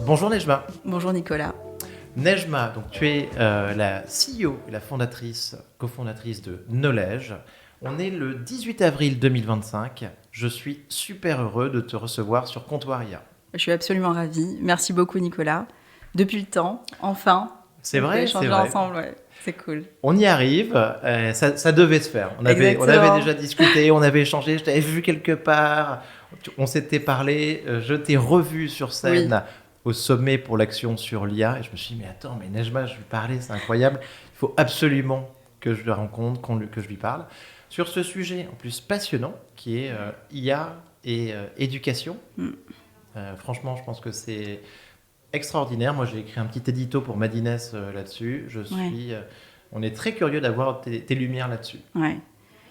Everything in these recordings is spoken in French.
Bonjour Nejma. Bonjour Nicolas. Nejma, donc tu es la CEO et la cofondatrice de Knowledge. On est le 18 avril 2025. Je suis super heureux de te recevoir sur Comptoir IA. Je suis absolument ravie. Merci beaucoup Nicolas. Depuis le temps, enfin. C'est on peut vrai, c'est échanger vrai. ensemble, ouais. C'est cool. On y arrive, ça devait se faire. On avait déjà discuté, on avait échangé, je t'avais vu quelque part, on s'était parlé, je t'ai revu sur scène au sommet pour l'action sur l'IA et je me suis dit, mais attends, mais Nejma, je lui parlais, c'est incroyable, il faut absolument que je le rencontre, que je lui parle. Sur ce sujet en plus passionnant qui est IA et éducation, franchement, je pense que c'est extraordinaire. Moi, j'ai écrit un petit édito pour Madines là-dessus. On est très curieux d'avoir tes lumières là-dessus. Ouais.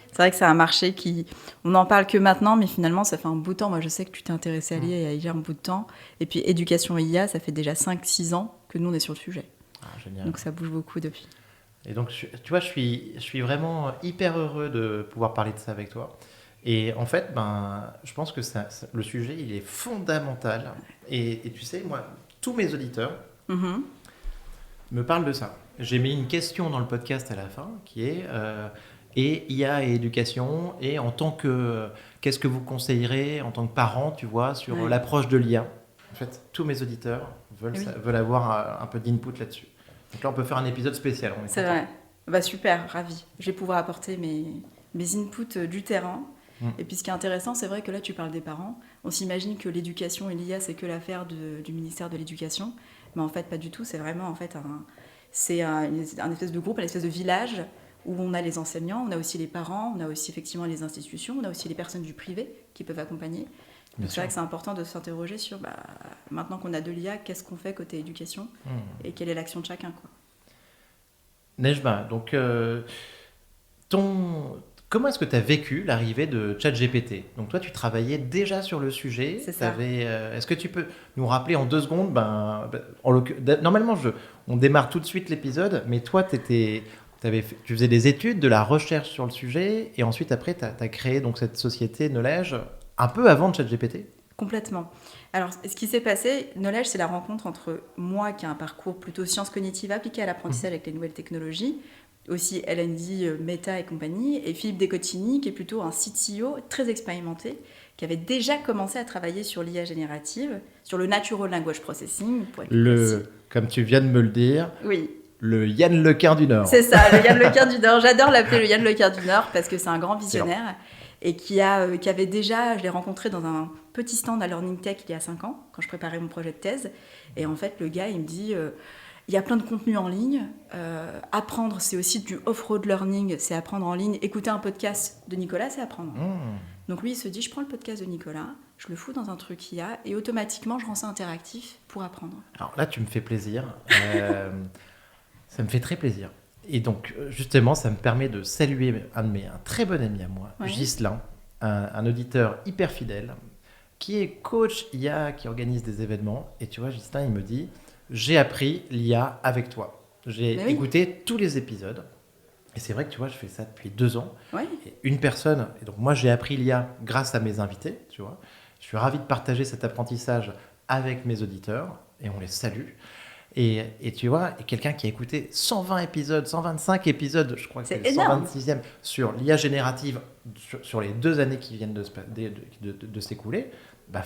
C'est vrai que c'est un marché on n'en parle que maintenant, mais finalement, ça fait un bout de temps. Moi, je sais que tu t'es intéressé à l'IA il y a un bout de temps. Et puis, éducation et IA, ça fait déjà 5-6 ans que nous, on est sur le sujet. Ah, génial. Donc, ça bouge beaucoup depuis. Et donc, tu vois, je suis vraiment hyper heureux de pouvoir parler de ça avec toi. Et en fait, je pense que le sujet, il est fondamental. Et tu sais, moi, tous mes auditeurs me parlent de ça. J'ai mis une question dans le podcast à la fin qui est et IA et éducation, et qu'est-ce que vous conseillerez en tant que parent, tu vois, sur l'approche de l'IA. En fait, tous mes auditeurs veulent avoir un peu d'input là-dessus. Donc là, on peut faire un épisode spécial. C'est vrai. Bah, super, ravi. Je vais pouvoir apporter mes inputs du terrain. Et puis ce qui est intéressant, c'est vrai que là, tu parles des parents. On s'imagine que l'éducation et l'IA, c'est que l'affaire du ministère de l'Éducation. Mais en fait, pas du tout. C'est vraiment en fait un espèce de groupe, un espèce de village où on a les enseignants, on a aussi les parents, on a aussi effectivement les institutions, on a aussi les personnes du privé qui peuvent accompagner. Donc c'est vrai que c'est important de s'interroger sur, maintenant qu'on a de l'IA, qu'est-ce qu'on fait côté éducation et quelle est l'action de chacun, quoi. Nejma, donc comment est-ce que tu as vécu l'arrivée de ChatGPT? Donc toi, tu travaillais déjà sur le sujet. C'est ça. Est-ce que tu peux nous rappeler en 2 secondes normalement, on démarre tout de suite l'épisode, mais toi, tu faisais des études, de la recherche sur le sujet, et ensuite, après, tu as créé donc, cette société Knowledge un peu avant ChatGPT? Complètement. Alors, ce qui s'est passé, Knowledge, c'est la rencontre entre moi, qui a un parcours plutôt sciences cognitives appliquées à l'apprentissage avec les nouvelles technologies, aussi L&D, Meta et compagnie, et Philippe Descottini, qui est plutôt un CTO très expérimenté, qui avait déjà commencé à travailler sur l'IA générative, sur le Natural Language Processing, pour être précis. Comme tu viens de me le dire, oui. Le Yann Lequin du Nord. C'est ça, le Yann Lequin du Nord. J'adore l'appeler le Yann Lequin du Nord parce que c'est un grand visionnaire et qui avait déjà, je l'ai rencontré dans un petit stand à Learning Tech il y a 5 ans, quand je préparais mon projet de thèse. Et en fait, le gars, il me dit, il y a plein de contenus en ligne. Apprendre, c'est aussi du off-road learning, c'est apprendre en ligne. Écouter un podcast de Nicolas, c'est apprendre. Donc lui, il se dit, je prends le podcast de Nicolas, je le fous dans un truc IA et automatiquement, je rends ça interactif pour apprendre. Alors là, tu me fais plaisir. Ça me fait très plaisir. Et donc, justement, ça me permet de saluer un très bon ami à moi, Ghislain, un auditeur hyper fidèle, qui est coach IA, qui organise des événements. Et tu vois, Ghislain, il me dit, j'ai appris l'IA avec toi. J'ai écouté tous les épisodes. Et c'est vrai que, tu vois, je fais ça depuis 2 ans. Et une personne, et donc moi, j'ai appris l'IA grâce à mes invités, tu vois. Je suis ravi de partager cet apprentissage avec mes auditeurs, et on les salue. Et tu vois, et quelqu'un qui a écouté 120 épisodes, 125 épisodes, je crois que c'est le 126e, sur l'IA générative sur les 2 années qui viennent de s'écouler,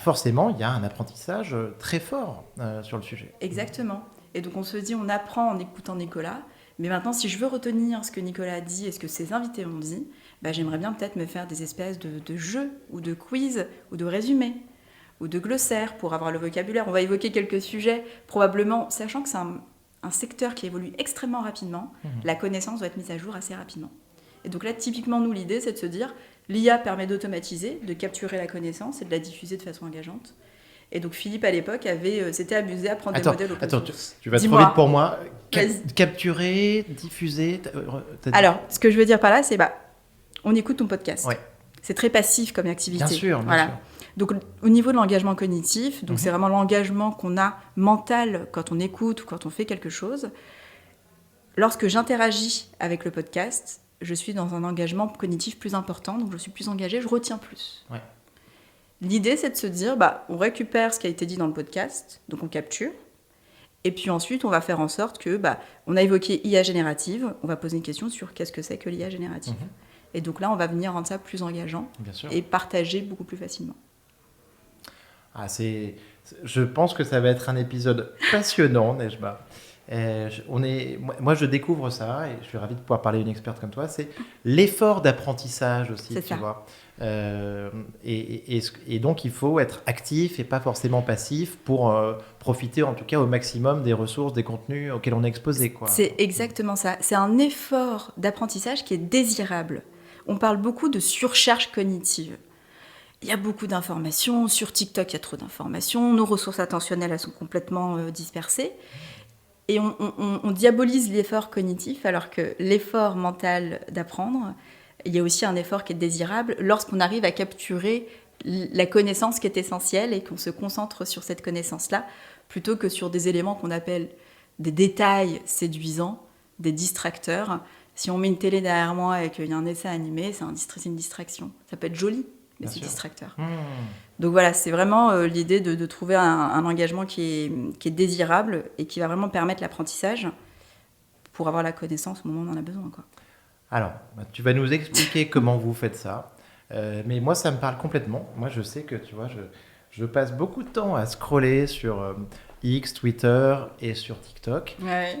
forcément, il y a un apprentissage très fort sur le sujet. Exactement. Et donc on se dit, on apprend en écoutant Nicolas, mais maintenant, si je veux retenir ce que Nicolas a dit et ce que ses invités ont dit, j'aimerais bien peut-être me faire des espèces de jeux ou de quiz ou de résumés ou de glossaires pour avoir le vocabulaire. On va évoquer quelques sujets, probablement, sachant que c'est un secteur qui évolue extrêmement rapidement. La connaissance doit être mise à jour assez rapidement. Et donc là, typiquement, nous, l'idée, c'est de se dire, l'IA permet d'automatiser, de capturer la connaissance et de la diffuser de façon engageante. Et donc Philippe, à l'époque, s'était amusé à prendre des modèles open source. Tu vas trop vite pour moi. Capturer, diffuser... Alors, ce que je veux dire par là, c'est on écoute ton podcast. C'est très passif comme activité. Bien sûr. Donc, au niveau de l'engagement cognitif, c'est vraiment l'engagement qu'on a mental quand on écoute ou quand on fait quelque chose. Lorsque j'interagis avec le podcast, je suis dans un engagement cognitif plus important, donc je suis plus engagée, je retiens plus. L'idée, c'est de se dire, on récupère ce qui a été dit dans le podcast, donc on capture, et puis ensuite, on va faire en sorte que, on a évoqué IA générative, on va poser une question sur qu'est-ce que c'est que l'IA générative. Et donc là, on va venir rendre ça plus engageant et partager beaucoup plus facilement. Je pense que ça va être un épisode passionnant, Nejma. Moi, je découvre ça et je suis ravi de pouvoir parler à une experte comme toi. C'est l'effort d'apprentissage aussi, tu vois. Et donc, il faut être actif et pas forcément passif pour profiter en tout cas au maximum des ressources, des contenus auxquels on est exposé, quoi. C'est exactement ça. C'est un effort d'apprentissage qui est désirable. On parle beaucoup de surcharge cognitive. Il y a beaucoup d'informations. Sur TikTok, il y a trop d'informations. Nos ressources attentionnelles, elles sont complètement dispersées. Et on diabolise l'effort cognitif, alors que l'effort mental d'apprendre, il y a aussi un effort qui est désirable lorsqu'on arrive à capturer la connaissance qui est essentielle et qu'on se concentre sur cette connaissance-là, plutôt que sur des éléments qu'on appelle des détails séduisants, des distracteurs. Si on met une télé derrière moi et qu'il y a un essai animé, c'est une distraction. Ça peut être joli, mais c'est distracteur. Donc voilà, c'est vraiment l'idée de trouver un engagement qui est désirable et qui va vraiment permettre l'apprentissage pour avoir la connaissance au moment où on en a besoin, quoi. Alors, tu vas nous expliquer comment vous faites ça. Mais moi, ça me parle complètement. Moi, je sais que, tu vois, je passe beaucoup de temps à scroller sur X, Twitter et sur TikTok. Ouais.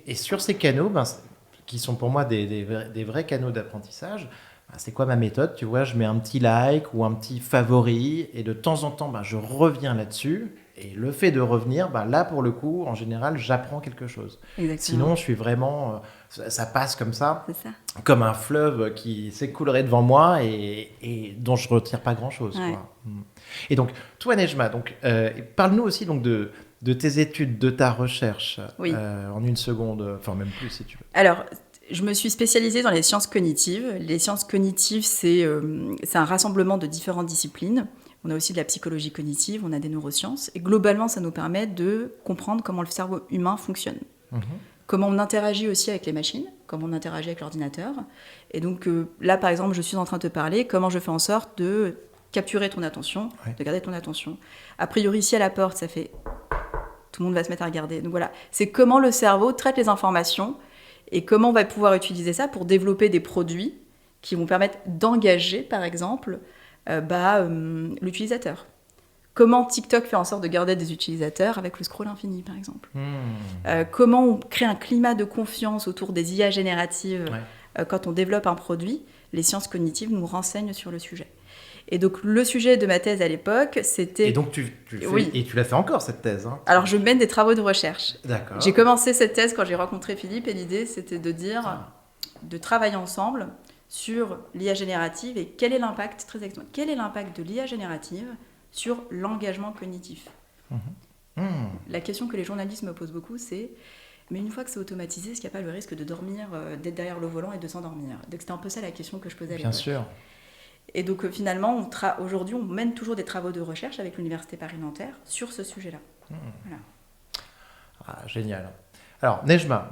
Et sur ces canaux, qui sont pour moi des vrais canaux d'apprentissage, c'est quoi ma méthode? Tu vois, je mets un petit like ou un petit favori et de temps en temps, je reviens là-dessus. Et le fait de revenir, là, pour le coup, en général, j'apprends quelque chose. Exactement. Sinon, je suis vraiment... ça passe comme ça, comme un fleuve qui s'écoulerait devant moi et dont je ne retire pas grand-chose. Ouais. Quoi. Et donc, toi, Nejma, parle-nous aussi donc, de tes études, de ta recherche, en une seconde, enfin même plus si tu veux. Alors, je me suis spécialisée dans les sciences cognitives. Les sciences cognitives, c'est un rassemblement de différentes disciplines. On a aussi de la psychologie cognitive, on a des neurosciences. Et globalement, ça nous permet de comprendre comment le cerveau humain fonctionne. Comment on interagit aussi avec les machines, comment on interagit avec l'ordinateur. Et donc là, par exemple, je suis en train de te parler comment je fais en sorte de capturer ton attention, de garder ton attention. A priori, ici à la porte, ça fait... Tout le monde va se mettre à regarder. Donc voilà, c'est comment le cerveau traite les informations et comment on va pouvoir utiliser ça pour développer des produits qui vont permettre d'engager, par exemple, l'utilisateur. Comment TikTok fait en sorte de garder des utilisateurs avec le scroll infini, par exemple. Comment on crée un climat de confiance autour des IA génératives quand on développe un produit. Les sciences cognitives nous renseignent sur le sujet. Et donc, le sujet de ma thèse à l'époque, c'était... Et donc, tu l'as fait encore, cette thèse, hein? Alors, je mène des travaux de recherche. D'accord. J'ai commencé cette thèse quand j'ai rencontré Philippe, et l'idée, c'était de de travailler ensemble sur l'IA générative et quel est l'impact, très exactement, quel est l'impact de l'IA générative sur l'engagement cognitif. La question que les journalistes me posent beaucoup, c'est mais une fois que c'est automatisé, est-ce qu'il n'y a pas le risque de dormir, d'être derrière le volant et de s'endormir? Donc c'était un peu ça la question que je posais à l'époque. Bien sûr. Et donc finalement, aujourd'hui, on mène toujours des travaux de recherche avec l'Université Paris-Nanterre sur ce sujet-là. Voilà. Ah, génial. Alors, Nejma,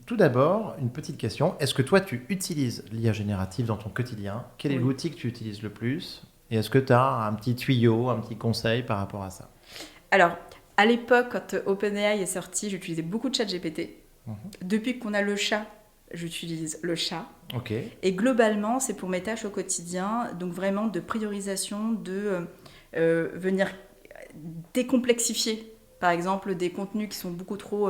tout d'abord, une petite question. Est-ce que toi, tu utilises l'IA générative dans ton quotidien? Quel est l'outil que tu utilises le plus? Et est-ce que tu as un petit tuyau, un petit conseil par rapport à ça? Alors, à l'époque, quand OpenAI est sorti, j'utilisais beaucoup de ChatGPT. Depuis qu'on a le chat, j'utilise le chat. Okay. Et globalement, c'est pour mes tâches au quotidien, donc vraiment de priorisation, de venir décomplexifier, par exemple, des contenus qui sont beaucoup trop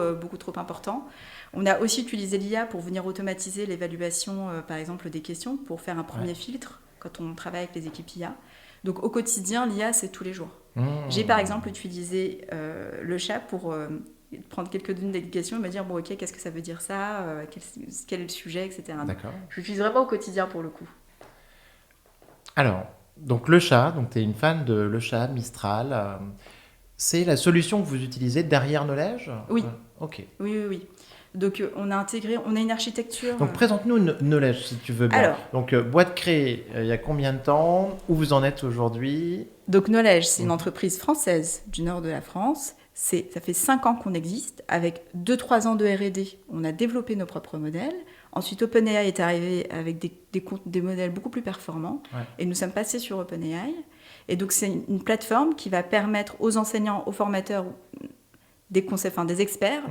importants. On a aussi utilisé l'IA pour venir automatiser l'évaluation, par exemple, des questions, pour faire un premier filtre quand on travaille avec les équipes IA. Donc au quotidien, l'IA, c'est tous les jours. J'ai par exemple utilisé le chat pour prendre quelques-unes des questions et me dire, bon ok, qu'est-ce que ça veut dire ça, quel est le sujet, etc. D'accord. Je l'utilise vraiment au quotidien pour le coup. Alors, donc le chat, donc tu es une fan de le chat, Mistral. C'est la solution que vous utilisez derrière Knowledge? Oui. Ok. Oui. Donc on a une architecture... Donc présente-nous Knowledge si tu veux bien. Alors, donc boîte créée il y a combien de temps? Où vous en êtes aujourd'hui? Donc Knowledge, c'est une entreprise française du nord de la France. Ça fait 5 ans qu'on existe. Avec 2-3 ans de R&D, on a développé nos propres modèles. Ensuite, OpenAI est arrivé avec des modèles beaucoup plus performants. Ouais. Et nous sommes passés sur OpenAI. Et donc, c'est une plateforme qui va permettre aux enseignants, aux formateurs, des experts,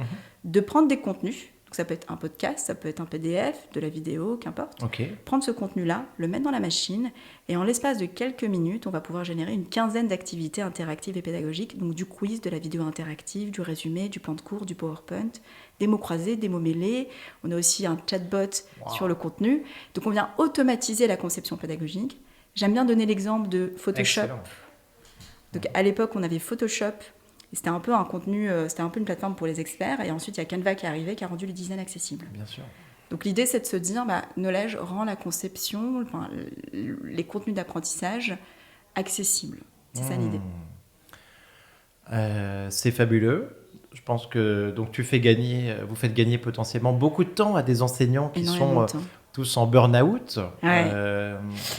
de prendre des contenus. Donc, ça peut être un podcast, ça peut être un PDF, de la vidéo, qu'importe. Okay. Prendre ce contenu-là, le mettre dans la machine, et en l'espace de quelques minutes, on va pouvoir générer une quinzaine d'activités interactives et pédagogiques, donc du quiz, de la vidéo interactive, du résumé, du plan de cours, du PowerPoint, des mots croisés, des mots mêlés. On a aussi un chatbot sur le contenu. Donc on vient automatiser la conception pédagogique. J'aime bien donner l'exemple de Photoshop. Excellent. Donc à l'époque, on avait Photoshop. C'était un peu un contenu, c'était un peu une plateforme pour les experts. Et ensuite, il y a Canva qui est arrivé, qui a rendu le design accessible. Bien sûr. Donc l'idée, c'est de se dire, Knowledge rend la conception, les contenus d'apprentissage accessibles. C'est ça l'idée. C'est fabuleux. Je pense que donc vous faites gagner potentiellement beaucoup de temps à des enseignants qui sont tous en burn-out. Ouais.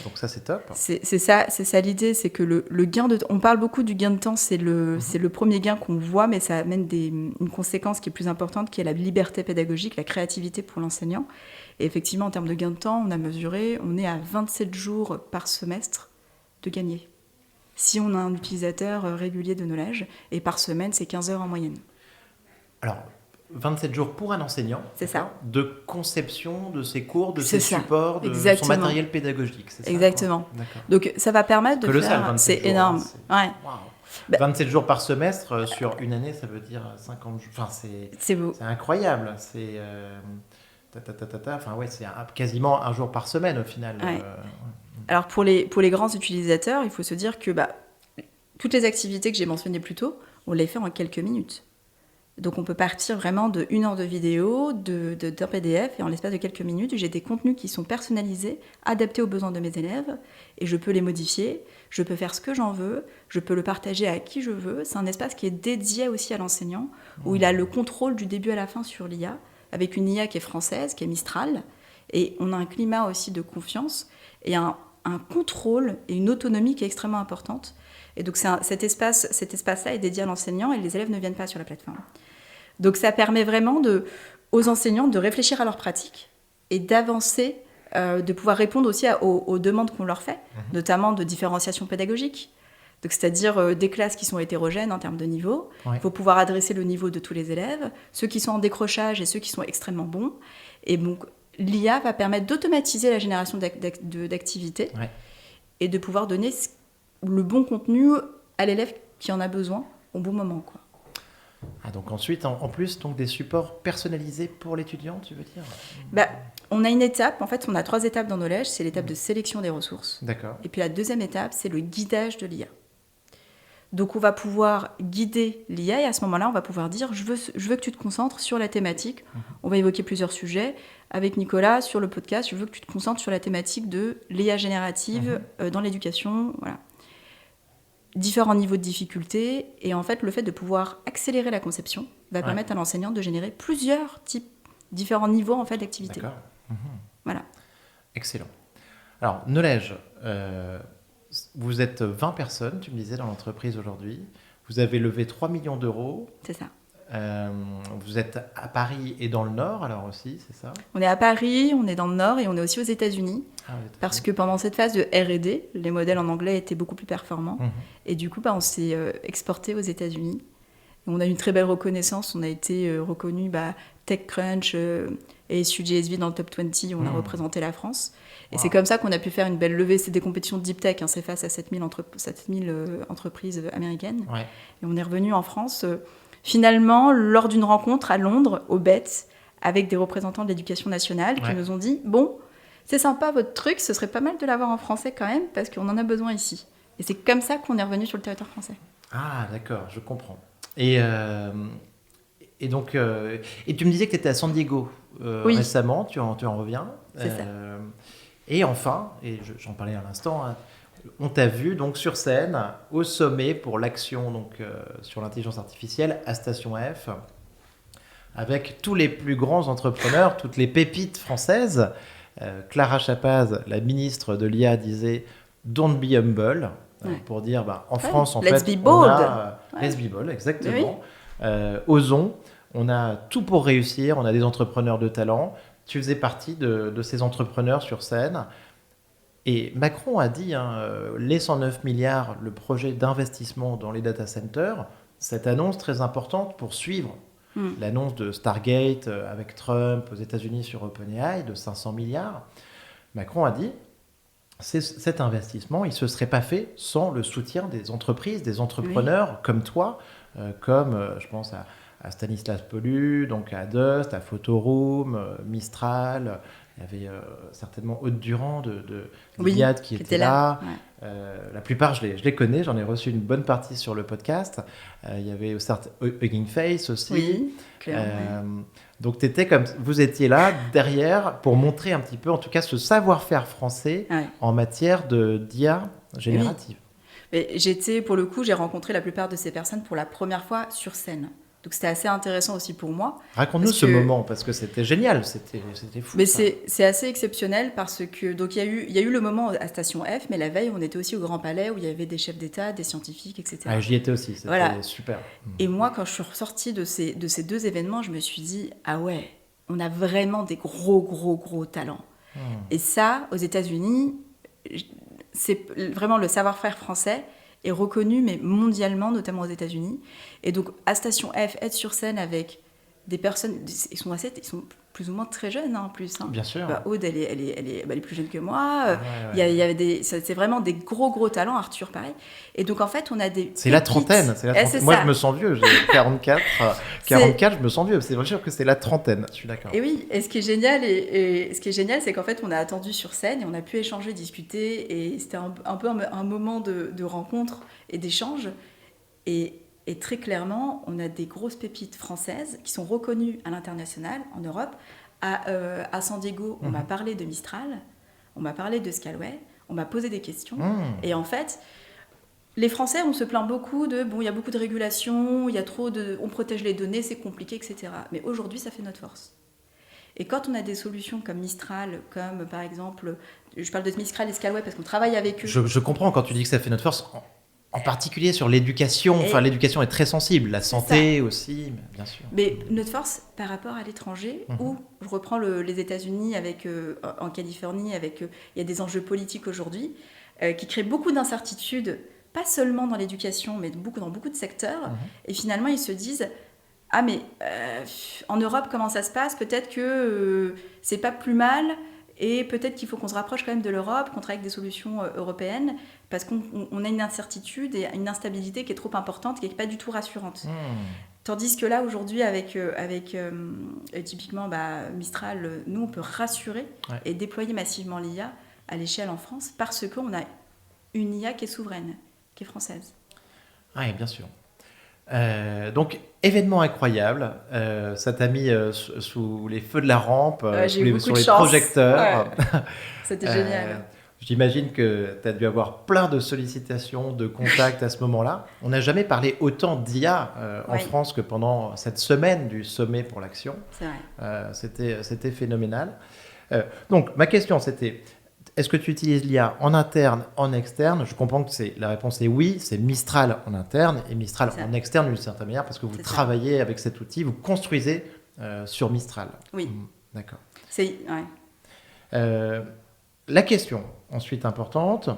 Donc ça, c'est top. C'est ça l'idée, c'est que le gain de temps, on parle beaucoup du gain de temps, c'est le premier gain qu'on voit, mais ça amène une conséquence qui est plus importante, qui est la liberté pédagogique, la créativité pour l'enseignant. Et effectivement, en termes de gain de temps, on a mesuré, on est à 27 jours par semestre de gagner. Si on a un utilisateur régulier de Knowledge, et par semaine, c'est 15 heures en moyenne. Alors, 27 jours pour un enseignant. C'est ça. De conception de ses cours, de ses supports, de son matériel pédagogique. C'est ça. Exactement. D'accord. Donc, ça va permettre de faire... C'est énorme. Ouais. Wow. 27 jours par semestre sur une année, ça veut dire 50 jours. Enfin, c'est incroyable. C'est... Enfin, ouais, c'est quasiment un jour par semaine au final. Ouais. Alors, pour les grands utilisateurs, il faut se dire que toutes les activités que j'ai mentionnées plus tôt, on les fait en quelques minutes. Donc on peut partir vraiment de 1 heure de vidéo, d'un PDF, et en l'espace de quelques minutes, j'ai des contenus qui sont personnalisés, adaptés aux besoins de mes élèves, et je peux les modifier, je peux faire ce que j'en veux, je peux le partager à qui je veux. C'est un espace qui est dédié aussi à l'enseignant, où il a le contrôle du début à la fin sur l'IA, avec une IA qui est française, qui est Mistral, et on a un climat aussi de confiance, et un contrôle et une autonomie qui est extrêmement importante. Et donc cet espace-là est dédié à l'enseignant, et les élèves ne viennent pas sur la plateforme. Donc ça permet vraiment aux enseignants de réfléchir à leur pratique et d'avancer, de pouvoir répondre aussi aux demandes qu'on leur fait, notamment de différenciation pédagogique. Donc, c'est-à-dire des classes qui sont hétérogènes en termes de niveau. Il faut pouvoir adresser le niveau de tous les élèves, ceux qui sont en décrochage et ceux qui sont extrêmement bons. Et donc l'IA va permettre d'automatiser la génération d'activités et de pouvoir donner le bon contenu à l'élève qui en a besoin au bon moment, quoi. Ah, donc ensuite, en plus, donc des supports personnalisés pour l'étudiant, tu veux dire ? On a une étape, en fait, on a 3 étapes dans Knowledge. C'est l'étape de sélection des ressources. D'accord. Et puis la deuxième étape, c'est le guidage de l'IA. Donc on va pouvoir guider l'IA, et à ce moment-là, on va pouvoir dire je veux que tu te concentres sur la thématique. On va évoquer plusieurs sujets. Avec Nicolas, sur le podcast, je veux que tu te concentres sur la thématique de l'IA générative dans l'éducation. Voilà. Différents niveaux de difficulté, et en fait le fait de pouvoir accélérer la conception va permettre à l'enseignant de générer différents niveaux en fait d'activité. D'accord. Voilà. Excellent. Alors Knowledge, vous êtes 20 personnes, tu me disais, dans l'entreprise aujourd'hui. Vous avez levé 3 millions d'euros. C'est ça. Vous êtes à Paris et dans le Nord alors aussi, c'est ça ? On est à Paris, on est dans le Nord, et on est aussi aux États-Unis. Parce que pendant cette phase de R&D, les modèles en anglais étaient beaucoup plus performants. Et du coup, on s'est exporté aux États-Unis. Et on a eu une très belle reconnaissance. On a été reconnu TechCrunch et SUGSV dans le top 20, où on a représenté la France. Et c'est comme ça qu'on a pu faire une belle levée. C'est des compétitions de deep tech, c'est face à 7000 entreprises américaines. Et on est revenu en France, finalement, lors d'une rencontre à Londres, au BET, avec des représentants de l'éducation nationale qui nous ont dit « Bon, c'est sympa votre truc, ce serait pas mal de l'avoir en français quand même, parce qu'on en a besoin ici. » Et c'est comme ça qu'on est revenu sur le territoire français. Ah, d'accord, je comprends. Et donc, et tu me disais que tu étais à San Diego récemment, tu en reviens. C'est ça. Et enfin, et j'en parlais à l'instant, on t'a vu donc sur scène, au sommet pour l'action sur l'intelligence artificielle à Station F, avec tous les plus grands entrepreneurs, toutes les pépites françaises. Clara Chapaz, la ministre de l'IA, disait « Don't be humble ». Pour dire, en France, en let's fait, be bold. Let's be bold, exactement. Osons, on a tout pour réussir, on a des entrepreneurs de talent. tu faisais partie de ces entrepreneurs sur scène. Et Macron a dit, les 109 milliards, le projet d'investissement dans les data centers, cette annonce très importante pour suivre l'annonce de Stargate avec Trump aux États-Unis sur OpenAI de 500 milliards. Macron a dit, cet investissement, il ne se serait pas fait sans le soutien des entreprises, des entrepreneurs comme toi, comme je pense à Stanislas Paulu, donc à Dust, à Photoroom, Mistral. Il y avait certainement Aude Durand de l'Iliade qui était là. Ouais. La plupart, je les connais. J'en ai reçu une bonne partie sur le podcast. Il y avait Hugging Face aussi. Oui, clairement. Donc, vous étiez là, derrière, pour montrer un petit peu, en tout cas, ce savoir-faire français en matière d'IA générative. Oui. Mais pour le coup, j'ai rencontré la plupart de ces personnes pour la première fois sur scène. Donc c'était assez intéressant aussi pour moi. Raconte-nous ce moment, parce que c'était génial, c'était fou. Mais c'est assez exceptionnel parce que donc il y a eu le moment à Station F, mais la veille on était aussi au Grand Palais où il y avait des chefs d'État, des scientifiques, etc. Ah, j'y étais aussi, c'était super. Et moi quand je suis ressortie de ces deux événements, je me suis dit ah ouais, on a vraiment des gros talents. Et ça, aux États-Unis, c'est vraiment le savoir-faire français est reconnu, mais mondialement, notamment aux États-Unis. Et donc, à Station F, être sur scène avec des personnes, ils sont plus ou moins très jeunes, en plus. Bien sûr. Aude, elle est plus jeune que moi. Il y avait c'est vraiment des gros talents. Arthur, pareil. Et donc, en fait, on a des... C'est la trentaine. Moi, je me sens vieux. J'ai 44. 44, je me sens vieux. C'est vrai sûr que c'est la trentaine. Je suis d'accord. Et oui. Et ce qui est génial, c'est qu'en fait, on a attendu sur scène et on a pu échanger, discuter. Et c'était un peu un moment de rencontre et d'échange. Et très clairement, on a des grosses pépites françaises qui sont reconnues à l'international, en Europe. À San Diego, on m'a parlé de Mistral, on m'a parlé de Scalway, on m'a posé des questions. Et en fait, les Français, on se plaint beaucoup il y a beaucoup de régulations, il y a on protège les données, c'est compliqué, etc. Mais aujourd'hui, ça fait notre force. Et quand on a des solutions comme Mistral, comme par exemple, je parle de Mistral et Scalway parce qu'on travaille avec eux. Je comprends quand tu dis que ça fait notre force. En particulier sur l'éducation, l'éducation est très sensible, la santé aussi, bien sûr. Mais notre force par rapport à l'étranger, où je reprends les États-Unis en Californie, il y a des enjeux politiques aujourd'hui qui créent beaucoup d'incertitudes, pas seulement dans l'éducation, mais dans beaucoup de secteurs. Et finalement, ils se disent ah mais en Europe comment ça se passe ? Peut-être que c'est pas plus mal. Et peut-être qu'il faut qu'on se rapproche quand même de l'Europe, qu'on travaille avec des solutions européennes, parce qu'on a une incertitude et une instabilité qui est trop importante, qui n'est pas du tout rassurante. Tandis que là, aujourd'hui, avec typiquement Mistral, nous, on peut rassurer et déployer massivement l'IA à l'échelle en France, parce qu'on a une IA qui est souveraine, qui est française. Oui, bien sûr. Donc, événement incroyable, ça t'a mis sous les feux de la rampe, sur les projecteurs. Ouais. C'était génial. J'imagine que tu as dû avoir plein de sollicitations, de contacts à ce moment-là. On n'a jamais parlé autant d'IA en France que pendant cette semaine du sommet pour l'action. C'est vrai. C'était phénoménal. Donc, ma question, c'était... Est-ce que tu utilises l'IA en interne, en externe ? Je comprends que la réponse est oui, c'est Mistral en interne et Mistral en externe d'une certaine manière parce que vous travaillez avec cet outil, vous construisez sur Mistral. Oui. D'accord. La question ensuite importante,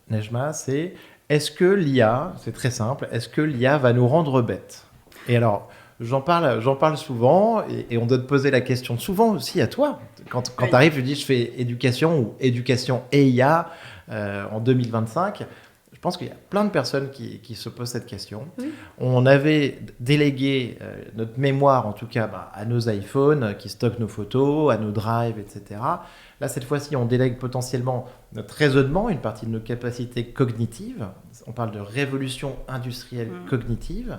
Nejma, c'est est-ce que l'IA, c'est très simple, est-ce que l'IA va nous rendre bêtes ? Et alors, j'en parle souvent et on doit te poser la question souvent aussi à toi. Quand tu arrives, tu dis je fais éducation ou éducation et IA en 2025. Je pense qu'il y a plein de personnes qui se posent cette question. Oui. On avait délégué notre mémoire, en tout cas, à nos iPhones qui stockent nos photos, à nos drives, etc. Là, cette fois-ci, on délègue potentiellement notre raisonnement, une partie de nos capacités cognitives. On parle de révolution industrielle cognitive.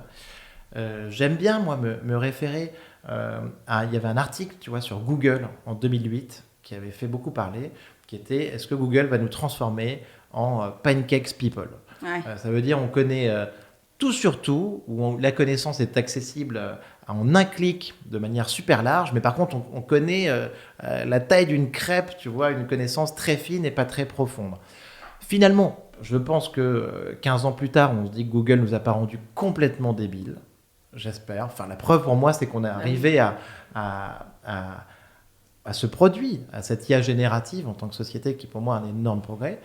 J'aime bien, moi, me référer il y avait un article, tu vois, sur Google en 2008 qui avait fait beaucoup parler, qui était « Est-ce que Google va nous transformer en pancakes people ?» Ça veut dire on connaît tout sur tout, où la connaissance est accessible en un clic de manière super large, mais par contre, on connaît la taille d'une crêpe, tu vois, une connaissance très fine et pas très profonde. Finalement, je pense que 15 ans plus tard, on se dit que Google nous a pas rendu complètement débiles. J'espère. Enfin, la preuve pour moi, c'est qu'on est arrivé à à ce produit, à cette IA générative en tant que société qui, pour moi, est un énorme progrès.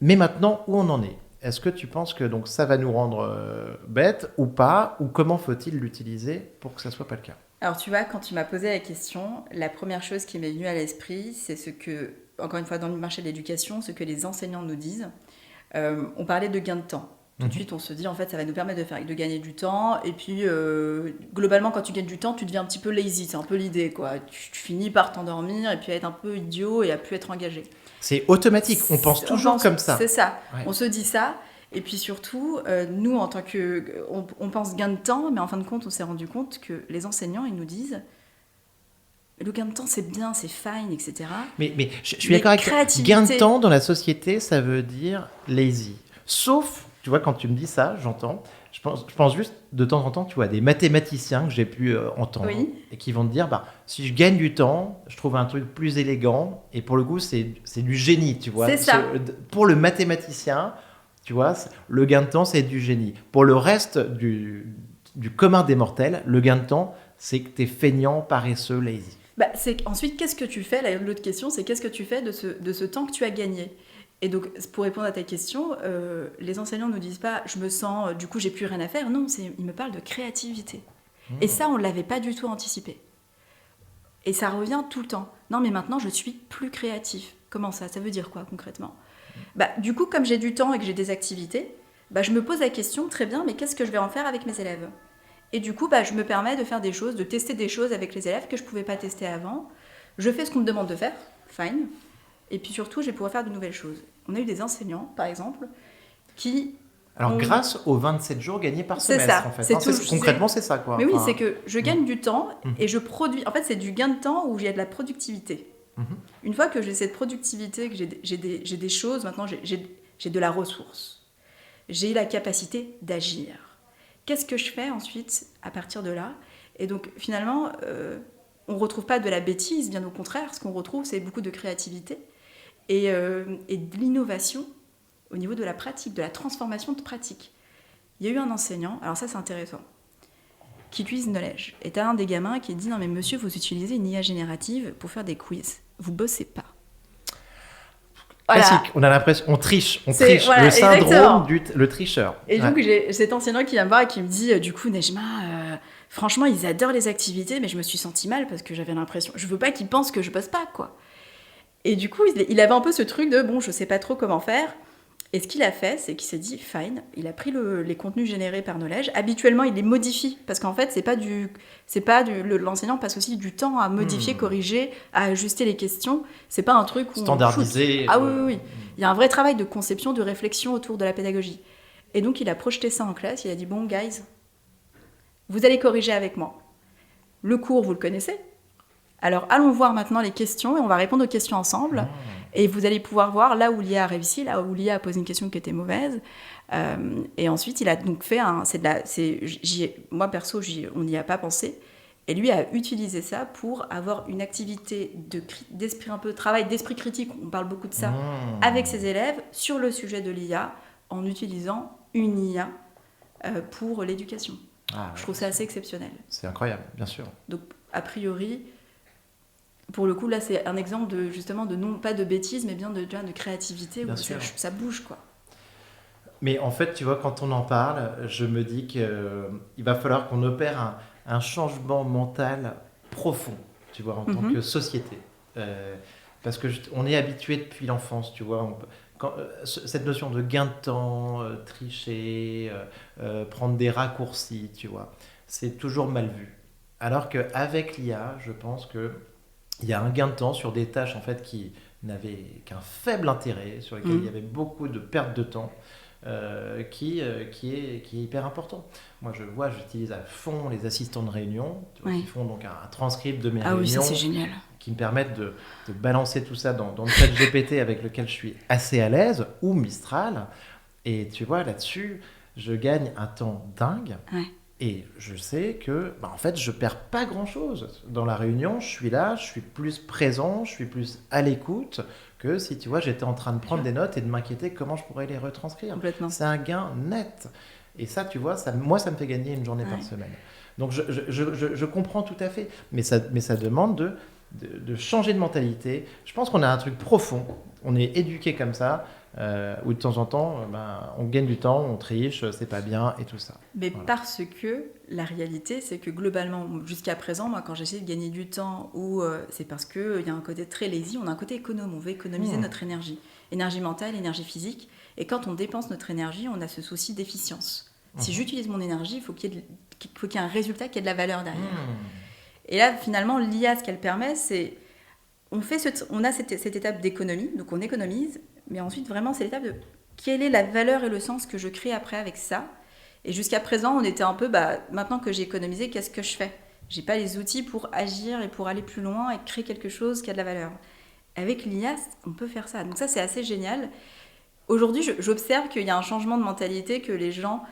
Mais maintenant, où on en est ? Est-ce que tu penses que donc, ça va nous rendre bêtes ou pas ? Ou comment faut-il l'utiliser pour que ça ne soit pas le cas ? Alors tu vois, quand tu m'as posé la question, la première chose qui m'est venue à l'esprit, c'est ce que, encore une fois, dans le marché de l'éducation, ce que les enseignants nous disent. On parlait de gain de temps. Tout de suite, on se dit, en fait, ça va nous permettre de gagner du temps. Et puis, globalement, quand tu gagnes du temps, tu deviens un petit peu lazy. C'est un peu l'idée, quoi. Tu finis par t'endormir et puis à être un peu idiot et à plus être engagé. C'est automatique. On pense toujours comme ça. C'est ça. Ouais. On se dit ça. Et puis surtout, nous, en tant que... On pense gain de temps, mais en fin de compte, on s'est rendu compte que les enseignants, ils nous disent... Le gain de temps, c'est bien, c'est fine, etc. Mais je suis d'accord avec toi. Gain de temps dans la société, ça veut dire lazy. Sauf, tu vois, quand tu me dis ça, j'entends. Je pense juste, de temps en temps, tu vois, des mathématiciens que j'ai pu entendre et qui vont te dire, si je gagne du temps, je trouve un truc plus élégant. Et pour le coup, c'est du génie, tu vois. C'est ça. Pour le mathématicien, tu vois, le gain de temps, c'est du génie. Pour le reste du commun des mortels, le gain de temps, c'est que tu es feignant, paresseux, lazy. Ensuite, qu'est-ce que tu fais ? L'autre question, c'est qu'est-ce que tu fais de ce temps que tu as gagné ? Et donc, pour répondre à ta question, les enseignants ne nous disent pas « je me sens, du coup, j'ai plus rien à faire ». Non, ils me parlent de créativité. Et ça, on ne l'avait pas du tout anticipé. Et ça revient tout le temps. Non, mais maintenant, je suis plus créatif. Comment ça ? Ça veut dire quoi, concrètement ? Du coup, comme j'ai du temps et que j'ai des activités, je me pose la question, très bien, mais qu'est-ce que je vais en faire avec mes élèves ? Et du coup, je me permets de faire des choses, de tester des choses avec les élèves que je ne pouvais pas tester avant. Je fais ce qu'on me demande de faire, fine. Et puis surtout, je vais pouvoir faire de nouvelles choses. On a eu des enseignants, par exemple, qui... Alors, grâce aux 27 jours gagnés par semestre, en fait. Concrètement, c'est ça, quoi. Mais oui, c'est que je gagne du temps et je produis... En fait, c'est du gain de temps où il y a de la productivité. Une fois que j'ai cette productivité, que j'ai des choses, maintenant, j'ai de la ressource. J'ai la capacité d'agir. Qu'est-ce que je fais ensuite à partir de là ? Et donc, finalement, on ne retrouve pas de la bêtise, bien au contraire. Ce qu'on retrouve, c'est beaucoup de créativité et de l'innovation au niveau de la pratique, de la transformation de pratique. Il y a eu un enseignant, alors ça c'est intéressant, qui utilise Knowledge. Et tu as un des gamins qui dit « Non mais monsieur, vous utilisez une IA générative pour faire des quiz. Vous bossez pas. » Classique, voilà. On a l'impression, on triche, voilà, le syndrome le tricheur. Et donc j'ai cet enseignant qui vient me voir et qui me dit du coup Nejma, franchement ils adorent les activités, mais je me suis sentie mal parce que j'avais l'impression, je veux pas qu'ils pensent que je bosse pas, quoi. Et du coup il avait un peu ce truc de bon, je sais pas trop comment faire. Et ce qu'il a fait, c'est qu'il s'est dit fine, il a pris les contenus générés par Knowledge. Habituellement, il les modifie parce qu'en fait, l'enseignant passe aussi du temps à modifier, corriger, à ajuster les questions. C'est pas un truc où standardisé. Ah oui. Il y a un vrai travail de conception, de réflexion autour de la pédagogie. Et donc, il a projeté ça en classe. Il a dit bon, guys, vous allez corriger avec moi. Le cours, vous le connaissez. Alors, allons voir maintenant les questions et on va répondre aux questions ensemble. Et vous allez pouvoir voir là où l'IA a réussi, là où l'IA a posé une question qui était mauvaise. Et ensuite, il a donc fait moi, perso, on n'y a pas pensé. Et lui a utilisé ça pour avoir une activité d'esprit un peu, travail d'esprit critique, on parle beaucoup de ça, avec ses élèves sur le sujet de l'IA, en utilisant une IA pour l'éducation. Je trouve ça assez exceptionnel. C'est incroyable, bien sûr. Donc, a priori... Pour le coup, là, c'est un exemple de non pas de bêtises, mais bien de créativité, où ça bouge, quoi. Mais en fait, tu vois, quand on en parle, je me dis qu'il va falloir qu'on opère un changement mental profond, tu vois, en tant que société. Parce qu'on est habitué depuis l'enfance, tu vois. Cette notion de gain de temps, tricher, prendre des raccourcis, tu vois, c'est toujours mal vu. Alors qu'avec l'IA, je pense que il y a un gain de temps sur des tâches en fait, qui n'avaient qu'un faible intérêt, sur lesquelles il y avait beaucoup de perte de temps, qui est hyper important. Moi, j'utilise à fond les assistants de réunion, qui font donc un transcript de mes réunions. Ah oui, ça c'est génial. Qui me permettent de balancer tout ça dans le chat GPT avec lequel je suis assez à l'aise, ou Mistral. Et tu vois, là-dessus, je gagne un temps dingue. Ouais. Et je sais que, en fait, je perds pas grand-chose. Dans la réunion, je suis là, je suis plus présent, je suis plus à l'écoute que si, tu vois, j'étais en train de prendre des notes et de m'inquiéter comment je pourrais les retranscrire. Complètement. C'est un gain net. Et ça, tu vois, moi, ça me fait gagner une journée par semaine. Donc, je comprends tout à fait. Mais ça demande de changer de mentalité. Je pense qu'on a un truc profond. On est éduqué comme ça, où de temps en temps, on gagne du temps, on triche, c'est pas bien et tout ça. Mais parce que la réalité, c'est que globalement, jusqu'à présent, moi, quand j'essaie de gagner du temps, c'est parce qu'il y a un côté très lazy, on a un côté économe, on veut économiser notre énergie mentale, énergie physique. Et quand on dépense notre énergie, on a ce souci d'efficience. Si j'utilise mon énergie, il faut qu'il y ait un résultat qui ait de la valeur derrière. Et là, finalement, l'IA, ce qu'elle permet, c'est... On a cette étape d'économie, donc on économise, mais ensuite, vraiment, c'est l'étape de quelle est la valeur et le sens que je crée après avec ça. Et jusqu'à présent, on était un peu, maintenant que j'ai économisé, qu'est-ce que je fais ? J'ai pas les outils pour agir et pour aller plus loin et créer quelque chose qui a de la valeur. Avec l'IA, on peut faire ça. Donc ça, c'est assez génial. Aujourd'hui, j'observe qu'il y a un changement de mentalité, que les gens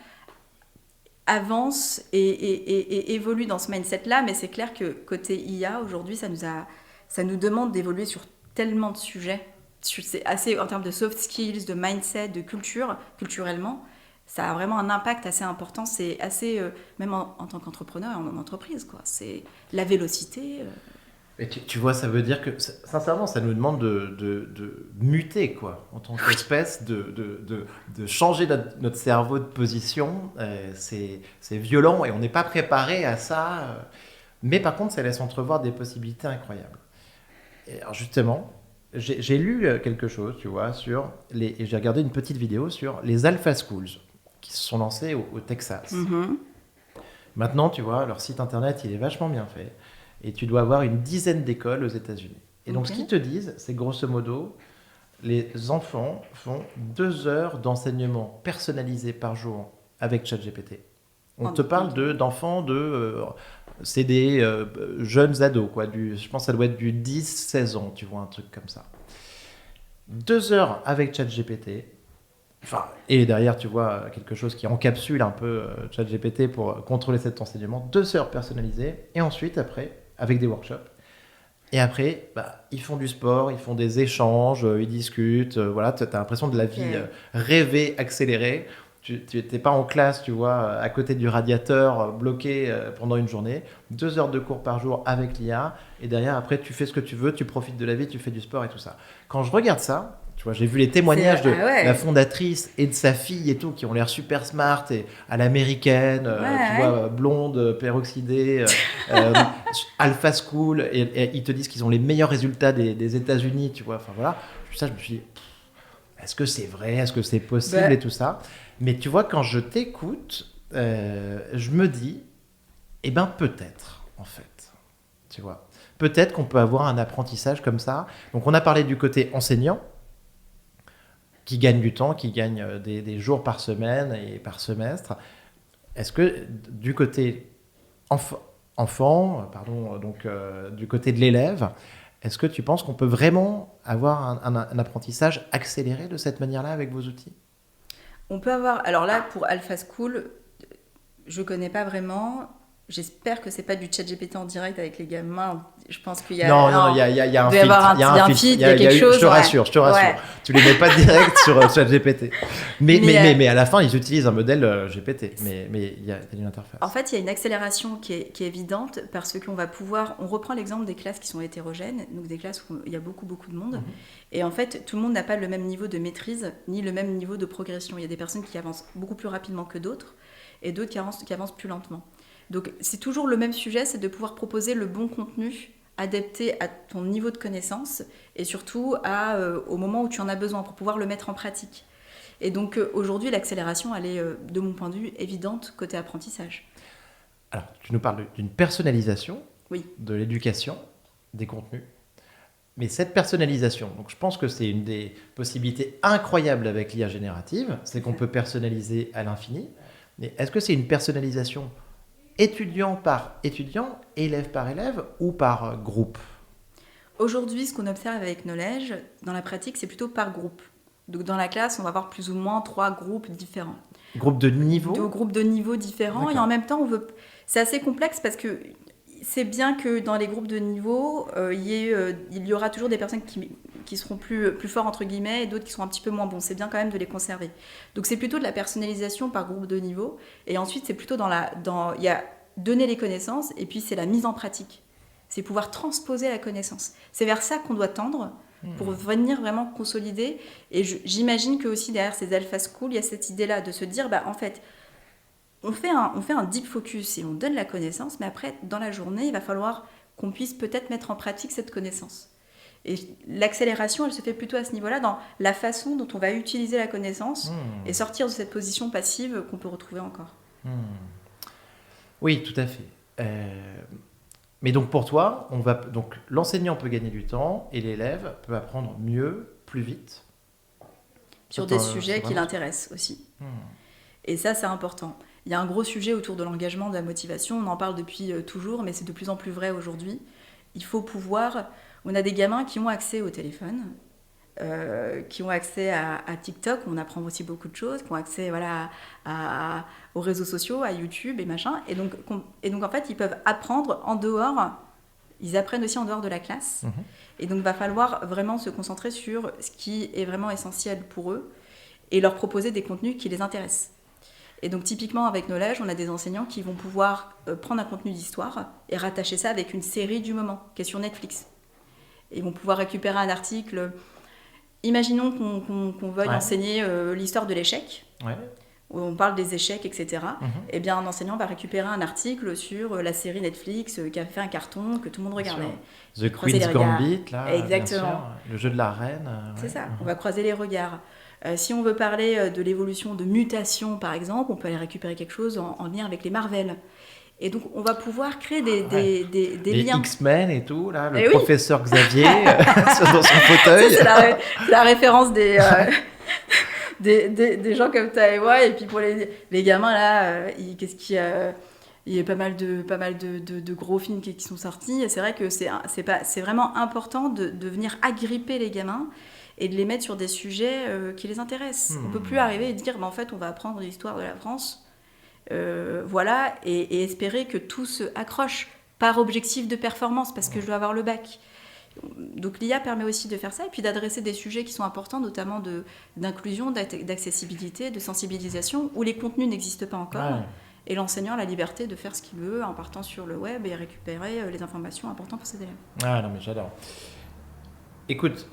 avancent et évoluent dans ce mindset-là, mais c'est clair que côté IA, aujourd'hui, ça nous demande d'évoluer sur tellement de sujets. C'est assez, en termes de soft skills, de mindset, de culturellement, ça a vraiment un impact assez important. C'est assez, même en tant qu'entrepreneur et en entreprise, quoi. C'est la vélocité. Et tu vois, ça veut dire que, sincèrement, ça nous demande de muter, quoi, en tant qu'espèce, de changer notre cerveau de position. C'est violent et on n'est pas préparé à ça. Mais par contre, ça laisse entrevoir des possibilités incroyables. Et alors justement, j'ai lu quelque chose, tu vois, et j'ai regardé une petite vidéo sur les Alpha Schools qui se sont lancés au Texas. Maintenant, tu vois, leur site internet, il est vachement bien fait. Et tu dois avoir une dizaine d'écoles aux États-Unis. Et donc, ce qu'ils te disent, c'est grosso modo, les enfants font 2 heures d'enseignement personnalisé par jour avec ChatGPT. On te parle d'enfants c'est des jeunes ados, quoi. Je pense que ça doit être du 10-16 ans, tu vois, un truc comme ça. 2 heures avec ChatGPT. Et derrière, tu vois, quelque chose qui encapsule un peu ChatGPT pour contrôler cet enseignement. 2 heures personnalisées. Et ensuite, après, avec des workshops. Et après, ils font du sport, ils font des échanges, ils discutent. Voilà, tu as l'impression de la vie rêvée, accélérée. Tu n'es pas en classe, tu vois, à côté du radiateur, bloqué pendant une journée. 2 heures de cours par jour avec l'IA. Et derrière, après, tu fais ce que tu veux, tu profites de la vie, tu fais du sport et tout ça. Quand je regarde ça, tu vois, j'ai vu les témoignages de la fondatrice et de sa fille et tout, qui ont l'air super smart et à l'américaine, tu vois, blonde, peroxydée, alpha school, et ils te disent qu'ils ont les meilleurs résultats des États-Unis, tu vois. Enfin voilà, ça, je me suis dit, est-ce que c'est vrai, est-ce que c'est possible et tout ça. Mais tu vois, quand je t'écoute, je me dis, peut-être, en fait, tu vois. Peut-être qu'on peut avoir un apprentissage comme ça. Donc, on a parlé du côté enseignant, qui gagne du temps, qui gagne des jours par semaine et par semestre. Est-ce que du côté du côté de l'élève, est-ce que tu penses qu'on peut vraiment avoir un apprentissage accéléré de cette manière-là avec vos outils ? On peut avoir... Alors là, pour Alpha School, je ne connais pas vraiment. J'espère que c'est pas du ChatGPT en direct avec les gamins. Je pense qu'il y a... Non, il y a un filtre. Il y a un filtre, il y a quelque chose. Je te rassure. Ouais. Tu les mets pas direct sur ChatGPT. Mais à la fin, ils utilisent un modèle GPT. Mais il y a une interface. En fait, il y a une accélération qui est évidente parce qu'on va pouvoir... On reprend l'exemple des classes qui sont hétérogènes, donc des classes où il y a beaucoup de monde. Et en fait, tout le monde n'a pas le même niveau de maîtrise ni le même niveau de progression. Il y a des personnes qui avancent beaucoup plus rapidement que d'autres et d'autres qui avancent plus lentement. Donc, c'est toujours le même sujet, c'est de pouvoir proposer le bon contenu adapté à ton niveau de connaissance et surtout au moment où tu en as besoin pour pouvoir le mettre en pratique. Et donc, aujourd'hui, l'accélération, elle est, de mon point de vue, évidente côté apprentissage. Alors, tu nous parles d'une personnalisation de l'éducation, des contenus. Mais cette personnalisation, donc je pense que c'est une des possibilités incroyables avec l'IA générative, c'est qu'on peut personnaliser à l'infini. Mais est-ce que c'est une personnalisation étudiant par étudiant, élève par élève ou par groupe ? Aujourd'hui, ce qu'on observe avec Knowledge, dans la pratique, c'est plutôt par groupe. Donc dans la classe, on va avoir plus ou moins 3 groupes différents. Groupes de niveau ? 2 groupes de niveaux différents. D'accord. Et en même temps, c'est assez complexe parce que c'est bien que dans les groupes de niveau, il y aura toujours des personnes qui seront plus forts entre guillemets et d'autres qui seront un petit peu moins bons. C'est bien quand même de les conserver. Donc c'est plutôt de la personnalisation par groupe de niveau. Et ensuite, c'est plutôt il y a donner les connaissances et puis c'est la mise en pratique. c'est pouvoir transposer la connaissance. C'est vers ça qu'on doit tendre pour venir vraiment consolider. Et j'imagine que aussi derrière ces alpha schools, il y a cette idée-là de se dire, en fait, on fait un deep focus et on donne la connaissance, mais après, dans la journée, il va falloir qu'on puisse peut-être mettre en pratique cette connaissance. Et l'accélération, elle se fait plutôt à ce niveau-là, dans la façon dont on va utiliser la connaissance et sortir de cette position passive qu'on peut retrouver encore. Oui, tout à fait. Mais donc pour toi, donc l'enseignant peut gagner du temps et l'élève peut apprendre mieux, plus vite. Sur des sujets qui l'intéressent aussi. Et ça, c'est important. Il y a un gros sujet autour de l'engagement, de la motivation. On en parle depuis toujours, mais c'est de plus en plus vrai aujourd'hui. Il faut pouvoir... On a des gamins qui ont accès au téléphone, qui ont accès à TikTok, on apprend aussi beaucoup de choses, qui ont accès aux réseaux sociaux, à YouTube et machin. Et donc, en fait, ils peuvent apprendre en dehors, ils apprennent aussi en dehors de la classe. Et donc, il va falloir vraiment se concentrer sur ce qui est vraiment essentiel pour eux et leur proposer des contenus qui les intéressent. Et donc, typiquement, avec Knowledge, on a des enseignants qui vont pouvoir prendre un contenu d'histoire et rattacher ça avec une série du moment, qui est sur Netflix. Ils vont pouvoir récupérer un article. Imaginons qu'on veuille enseigner l'histoire de l'échec, où on parle des échecs, etc. Eh bien, un enseignant va récupérer un article sur la série Netflix qui a fait un carton, que tout le monde regardait. The Queen's Gambit, là, exactement. Bien sûr, le jeu de la reine. C'est ça, on va croiser les regards. Si on veut parler de l'évolution de mutation, par exemple, on peut aller récupérer quelque chose en lien avec les Marvel. Et donc, on va pouvoir créer des les liens. X-Men et tout, là, le professeur Xavier dans son fauteuil. Ça, c'est la référence des gens comme toi et moi. Et puis pour les gamins, là, il y a pas mal de gros films qui sont sortis. Et c'est vrai que c'est vraiment important de venir agripper les gamins et de les mettre sur des sujets qui les intéressent. On ne peut plus arriver et dire, en fait, on va apprendre l'histoire de la France. Voilà, et espérer que tout se accroche par objectif de performance, parce que je dois avoir le bac. Donc l'IA permet aussi de faire ça, et puis d'adresser des sujets qui sont importants, notamment d'inclusion, d'accessibilité, de sensibilisation, où les contenus n'existent pas encore, et l'enseignant a la liberté de faire ce qu'il veut en partant sur le web et récupérer les informations importantes pour ses élèves. Ah non, mais j'adore. Écoute,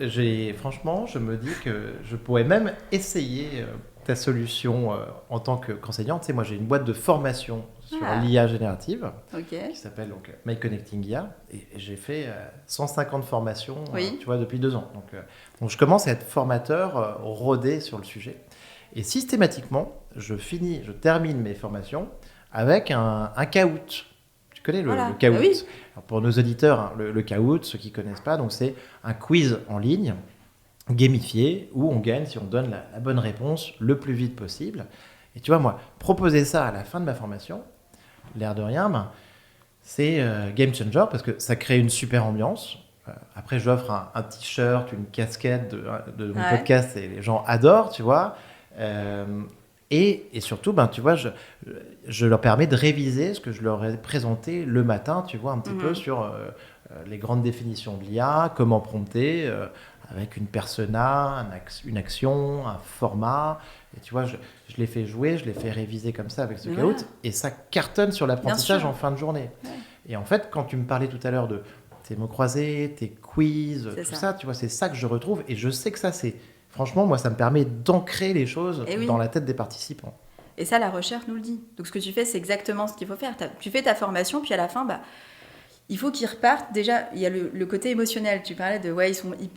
franchement, je me dis que je pourrais même essayer ta solution en tant qu'enseignant. Tu sais, moi, j'ai une boîte de formation sur l'IA générative qui s'appelle donc My Connecting IA. Et j'ai fait 150 formations tu vois, depuis 2 ans. Donc, je commence à être formateur rodé sur le sujet. Et systématiquement, je termine mes formations avec un Kahoot. Tu connais le Kahoot? Oui. Alors pour nos auditeurs, le Kahoot, ceux qui ne connaissent pas, donc c'est un quiz en ligne gamifié où on gagne si on donne la bonne réponse le plus vite possible. Et tu vois, moi, proposer ça à la fin de ma formation, l'air de rien, c'est game changer parce que ça crée une super ambiance. Après, j'offre un t-shirt, une casquette de mon podcast et les gens adorent, tu vois. Et surtout, tu vois, je leur permets de réviser ce que je leur ai présenté le matin, tu vois, un petit peu sur les grandes définitions de l'IA, comment prompter avec une persona, une action, un format. Et tu vois, je les fais jouer, je les fais réviser comme ça avec ce Kahoot. Et ça cartonne sur l'apprentissage en fin de journée. Ouais. Et en fait, quand tu me parlais tout à l'heure de tes mots croisés, tes quiz, tout ça, tu vois, c'est ça que je retrouve. Et je sais que ça, c'est... Franchement, moi, ça me permet d'ancrer les choses dans la tête des participants. Et ça, la recherche nous le dit. Donc, ce que tu fais, c'est exactement ce qu'il faut faire. Tu fais ta formation, puis à la fin, il faut qu'ils repartent. Déjà, il y a le côté émotionnel. Tu parlais de,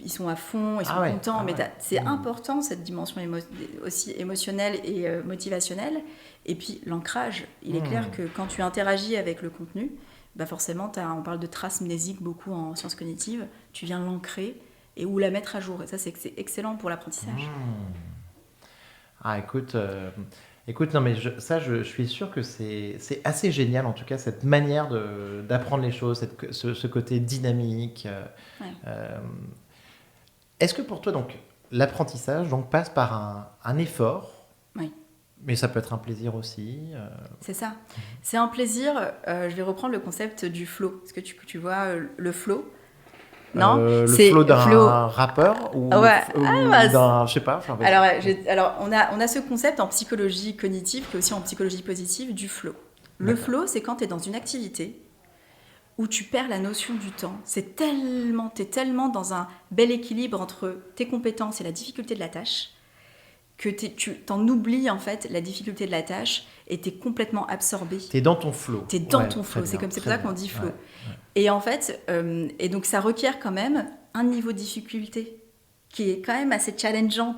ils sont à fond, ils sont contents. Mais c'est important, cette dimension aussi émotionnelle et motivationnelle. Et puis, l'ancrage. Il est clair que quand tu interagis avec le contenu, forcément, on parle de traces mnésiques beaucoup en sciences cognitives. Tu viens l'ancrer et ou la mettre à jour. Et ça, c'est excellent pour l'apprentissage. Ah, écoute, non, mais je suis sûr que c'est assez génial, en tout cas, cette manière d'apprendre les choses, ce côté dynamique. Est-ce que pour toi, donc, l'apprentissage passe par un effort? Oui. Mais ça peut être un plaisir aussi. C'est ça. C'est un plaisir. Je vais reprendre le concept du flow. Est-ce que tu vois le flow? Non, le flow d'un rappeur ou d'un, je sais pas. Alors, on a ce concept en psychologie cognitive, qui est aussi en psychologie positive, du flow. Le flow, c'est quand tu es dans une activité où tu perds la notion du temps. T'es tellement dans un bel équilibre entre tes compétences et la difficulté de la tâche que tu t'en oublies en fait la difficulté de la tâche et t'es complètement absorbé. T'es dans ton flow. T'es dans ton flow, c'est pour ça qu'on dit flow. Et en fait, et donc ça requiert quand même un niveau de difficulté qui est quand même assez challengeant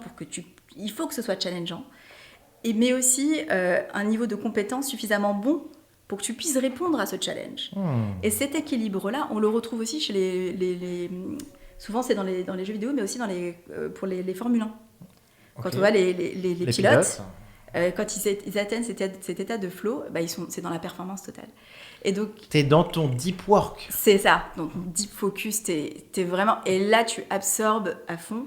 il faut que ce soit challengeant, mais aussi un niveau de compétence suffisamment bon pour que tu puisses répondre à ce challenge. Et cet équilibre-là, on le retrouve aussi chez souvent c'est dans les jeux vidéo, mais aussi pour les Formule 1. Quand on voit les pilotes, quand ils atteignent cet état de flow, c'est dans la performance totale. Et donc, t'es dans ton deep work. C'est ça, donc deep focus, t'es vraiment... Et là, tu absorbes à fond.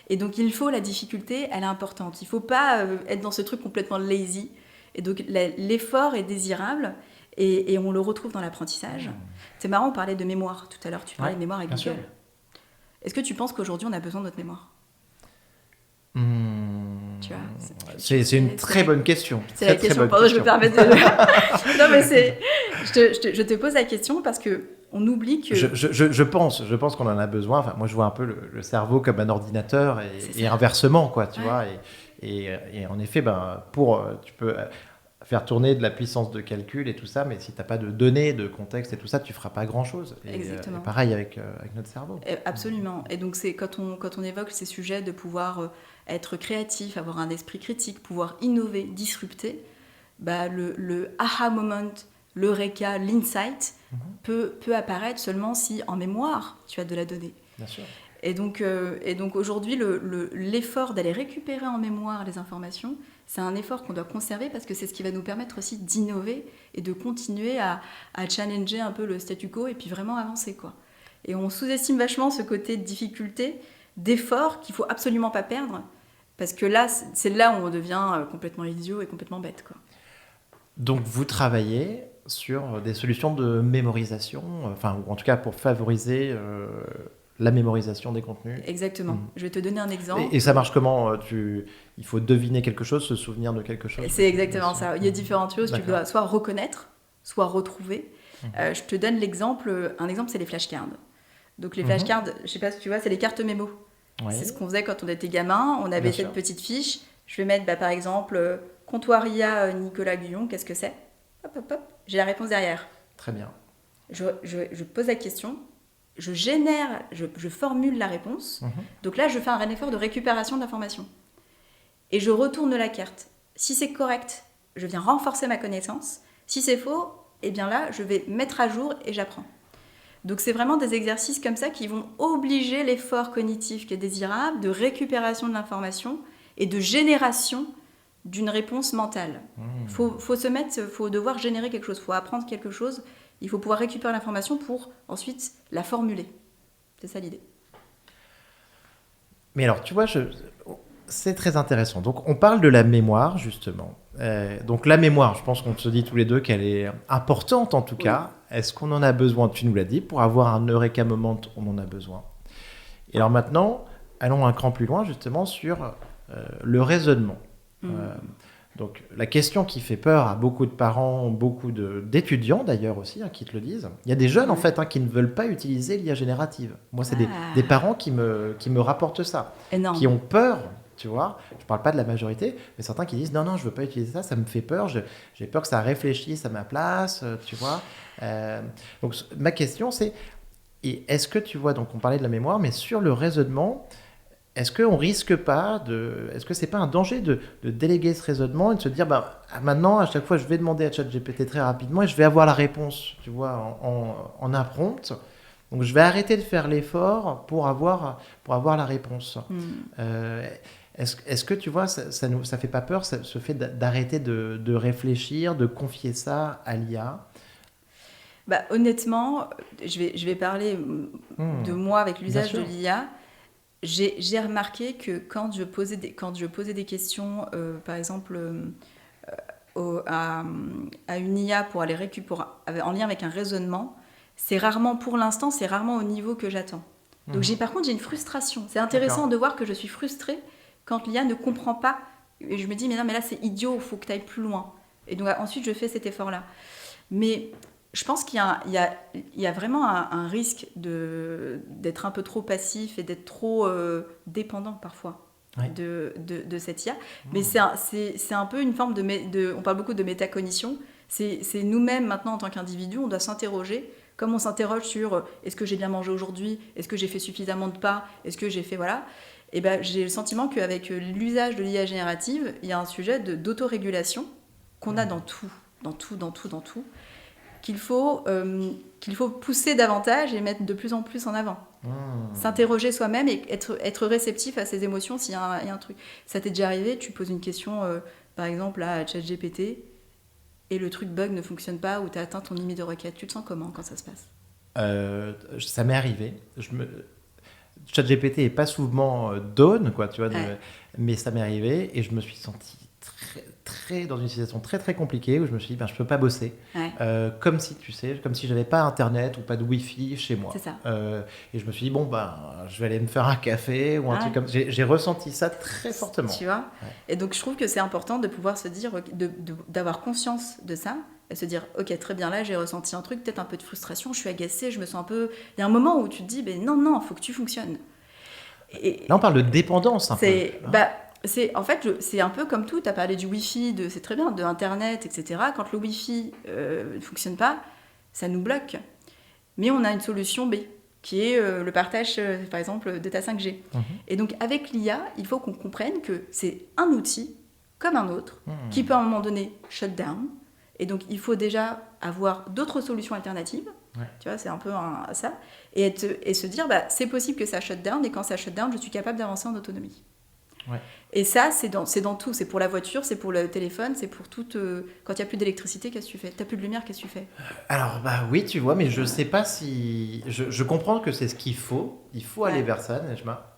Et donc, la difficulté, elle est importante. Il ne faut pas être dans ce truc complètement lazy. Et donc, l'effort est désirable et on le retrouve dans l'apprentissage. C'est marrant, on parlait de mémoire tout à l'heure. Tu parlais de mémoire avec Google. Sûr. Est-ce que tu penses qu'aujourd'hui, on a besoin de notre mémoire ? Tu vois, c'est une très bonne question. C'est la question. Pardon, je me permets de... Non, mais je te pose la question parce qu'on oublie que... Je pense qu'on en a besoin. Enfin, moi, je vois un peu le cerveau comme un ordinateur et inversement, quoi, tu vois. Et en effet, tu peux faire tourner de la puissance de calcul et tout ça, mais si tu n'as pas de données, de contexte et tout ça, tu ne feras pas grand-chose. Exactement. Et pareil avec notre cerveau. Absolument. Et donc, c'est quand on évoque ces sujets de pouvoir être créatif, avoir un esprit critique, pouvoir innover, disrupter, le aha moment, l'eureka, l'insight peut apparaître seulement si en mémoire tu as de la donnée. Bien sûr. Et donc aujourd'hui, l'effort d'aller récupérer en mémoire les informations, c'est un effort qu'on doit conserver parce que c'est ce qui va nous permettre aussi d'innover et de continuer à challenger un peu le statu quo et puis vraiment avancer, quoi. Et on sous-estime vachement ce côté de difficulté, d'effort qu'il ne faut absolument pas perdre parce que là, c'est là où on devient complètement idiot et complètement bête, quoi. Donc vous travaillez sur des solutions de mémorisation, ou en tout cas pour favoriser la mémorisation des contenus. Exactement. Je vais te donner un exemple. Et ça marche comment ? Il faut deviner quelque chose, se souvenir de quelque chose ? C'est exactement ça. Il y a différentes choses. D'accord. Tu dois soit reconnaître, soit retrouver. Je te donne l'exemple. Un exemple, c'est les flashcards. Donc les flashcards, je ne sais pas si tu vois, c'est les cartes mémo. Ouais. C'est ce qu'on faisait quand on était gamin. On avait cette petite fiche. Je vais mettre par exemple Comptoiria Nicolas Guyon. Qu'est-ce que c'est ? Hop, hop, hop. J'ai la réponse derrière. Très bien. Je pose la question. Je formule la réponse. Donc là, je fais un effort de récupération de l'information. Et je retourne la carte. Si c'est correct, je viens renforcer ma connaissance. Si c'est faux, eh bien là, je vais mettre à jour et j'apprends. Donc c'est vraiment des exercices comme ça qui vont obliger l'effort cognitif qui est désirable, de récupération de l'information et de génération d'une réponse mentale. Faut devoir générer quelque chose, faut apprendre quelque chose. Il faut pouvoir récupérer l'information pour ensuite la formuler. C'est ça l'idée. Mais alors, tu vois, c'est très intéressant. Donc, on parle de la mémoire, justement. Donc, la mémoire, je pense qu'on se dit tous les deux qu'elle est importante, en tout cas. Est-ce qu'on en a besoin ? Tu nous l'as dit, pour avoir un eureka moment, on en a besoin. Et alors maintenant, allons un cran plus loin, justement, sur le raisonnement. Donc, la question qui fait peur à beaucoup de parents, beaucoup d'étudiants d'ailleurs aussi, qui te le disent. Il y a des jeunes, en fait, qui ne veulent pas utiliser l'IA générative. Moi, c'est des parents qui me rapportent ça. Énorme. Qui ont peur, tu vois. Je ne parle pas de la majorité, mais certains qui disent « Non, je ne veux pas utiliser ça, ça me fait peur. J'ai peur que ça réfléchisse à ma place, tu vois. » Donc, ma question, c'est, est-ce que tu vois, donc on parlait de la mémoire, mais sur le raisonnement, est-ce qu'on risque pas est-ce que c'est pas un danger de déléguer ce raisonnement et de se dire maintenant à chaque fois je vais demander à ChatGPT très rapidement et je vais avoir la réponse, tu vois, en un prompt. Donc je vais arrêter de faire l'effort pour avoir la réponse. Est-ce que tu vois ça fait pas peur ce fait d'arrêter de réfléchir, de confier ça à l'IA? Honnêtement, je vais parler de moi avec l'usage de l'IA. J'ai remarqué que quand je posais des questions, par exemple, à une IA pour aller récupérer, en lien avec un raisonnement, pour l'instant, c'est rarement au niveau que j'attends. Donc par contre, j'ai une frustration. C'est intéressant de voir que je suis frustrée quand l'IA ne comprend pas. Et je me dis, mais non, mais là, c'est idiot, il faut que tu ailles plus loin. Et donc ensuite, je fais cet effort-là. Mais Je pense qu'il y a vraiment un risque d'être un peu trop passif et d'être trop dépendant parfois de cette IA. Mais c'est un peu une forme on parle beaucoup de métacognition. C'est nous-mêmes maintenant en tant qu'individus, on doit s'interroger, comme on s'interroge sur est-ce que j'ai bien mangé aujourd'hui, est-ce que j'ai fait suffisamment de pas, est-ce que j'ai fait voilà. Et ben j'ai le sentiment qu'avec l'usage de l'IA générative, il y a un sujet d'autorégulation qu'on a dans tout, qu'il faut pousser davantage et mettre de plus en plus en avant. S'interroger soi-même et être réceptif à ses émotions s'il y a un truc. Ça t'est déjà arrivé, tu poses une question, par exemple à ChatGPT, et le truc bug ne fonctionne pas ou tu as atteint ton limite de requête. Tu te sens comment quand ça se passe ? Ça m'est arrivé. ChatGPT est pas souvent down, quoi, tu vois, mais ça m'est arrivé et je me suis senti dans une situation très très compliquée où je me suis dit je peux pas bosser, comme si j'avais pas internet ou pas de wifi chez moi. C'est ça. Et je me suis dit je vais aller me faire un café ou un truc comme ça. J'ai ressenti ça très fortement. Tu vois. Et donc je trouve que c'est important de pouvoir se dire, d'avoir conscience de ça et se dire ok, très bien, là j'ai ressenti un truc, peut-être un peu de frustration, je suis agacée, je me sens un peu. Il y a un moment où tu te dis non, faut que tu fonctionnes. Et là on parle de dépendance un peu. C'est un peu comme tout, tu as parlé du Wi-Fi, c'est très bien, de Internet, etc. Quand le Wi-Fi ne fonctionne pas, ça nous bloque. Mais on a une solution B, qui est le partage, par exemple, de ta 5G. Et donc, avec l'IA, il faut qu'on comprenne que c'est un outil, comme un autre, qui peut à un moment donné shut down. Et donc, il faut déjà avoir d'autres solutions alternatives. Tu vois, c'est un peu ça. Et se dire, c'est possible que ça shut down, et quand ça shut down, je suis capable d'avancer en autonomie. Et ça, c'est dans tout. C'est pour la voiture, c'est pour le téléphone, c'est pour tout. Quand il n'y a plus d'électricité, qu'est-ce que tu fais ? Tu n'as plus de lumière, qu'est-ce que tu fais ? Alors, oui, tu vois, mais je ne sais pas si... Je comprends que c'est ce qu'il faut. Il faut aller vers ça, Nejma.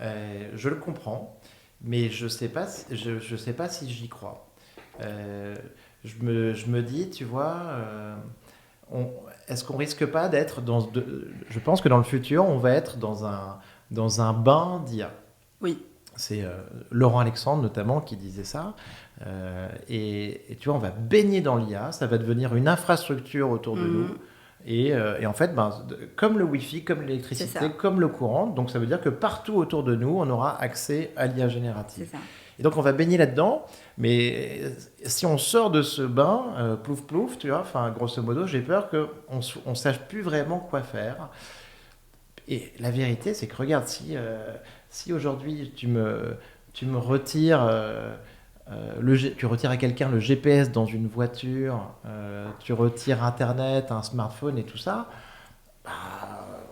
Je le comprends, mais je ne sais pas si j'y crois. Je me dis, tu vois, est-ce qu'on risque pas d'être dans... Je pense que dans le futur, on va être dans un bain d'IA. Oui. C'est Laurent Alexandre notamment qui disait ça. Et tu vois, on va baigner dans l'IA, ça va devenir une infrastructure autour de nous. Et en fait, comme le Wi-Fi, comme l'électricité, comme le courant, donc ça veut dire que partout autour de nous, on aura accès à l'IA générative. C'est ça. Et donc on va baigner là-dedans, mais si on sort de ce bain, plouf plouf, tu vois, enfin grosso modo, j'ai peur qu'on ne sache plus vraiment quoi faire. Et la vérité, c'est que regarde, si aujourd'hui tu me retires, tu retires à quelqu'un le GPS dans une voiture, tu retires Internet, un smartphone et tout ça,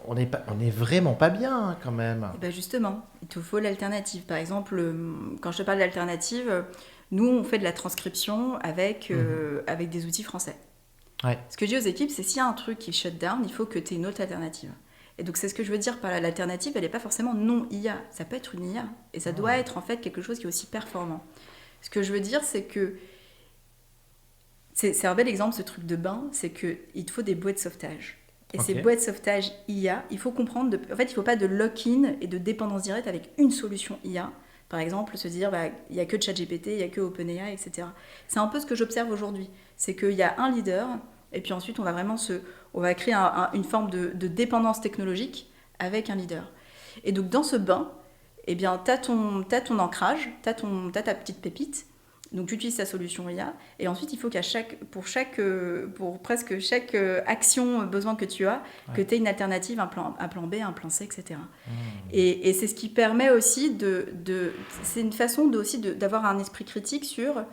on est vraiment pas bien quand même. Et justement, il te faut l'alternative. Par exemple, quand je te parle d'alternative, nous on fait de la transcription avec des outils français. Ce que je dis aux équipes, c'est s'il y a un truc qui shut down, il faut que tu aies une autre alternative. Et donc c'est ce que je veux dire par l'alternative, elle n'est pas forcément non IA, ça peut être une IA, et ça doit être en fait quelque chose qui est aussi performant. Ce que je veux dire, c'est que, c'est un bel exemple ce truc de bain, c'est qu'il te faut des bouées de sauvetage. Et ces bouées de sauvetage IA, il faut comprendre, en fait il ne faut pas de lock-in et de dépendance directe avec une solution IA. Par exemple, se dire, il n'y a que ChatGPT, il n'y a que OpenAI, etc. C'est un peu ce que j'observe aujourd'hui, c'est qu'il y a un leader, et puis ensuite on va créer une forme de dépendance technologique avec un leader. Et donc dans ce bain, eh bien, t'as ton ancrage, t'as ta petite pépite, donc tu utilises ta solution IA, et ensuite il faut pour presque chaque action, besoin que tu as, que tu aies une alternative, un plan B, un plan C, etc. Et c'est ce qui permet aussi c'est une façon d'avoir un esprit critique sur...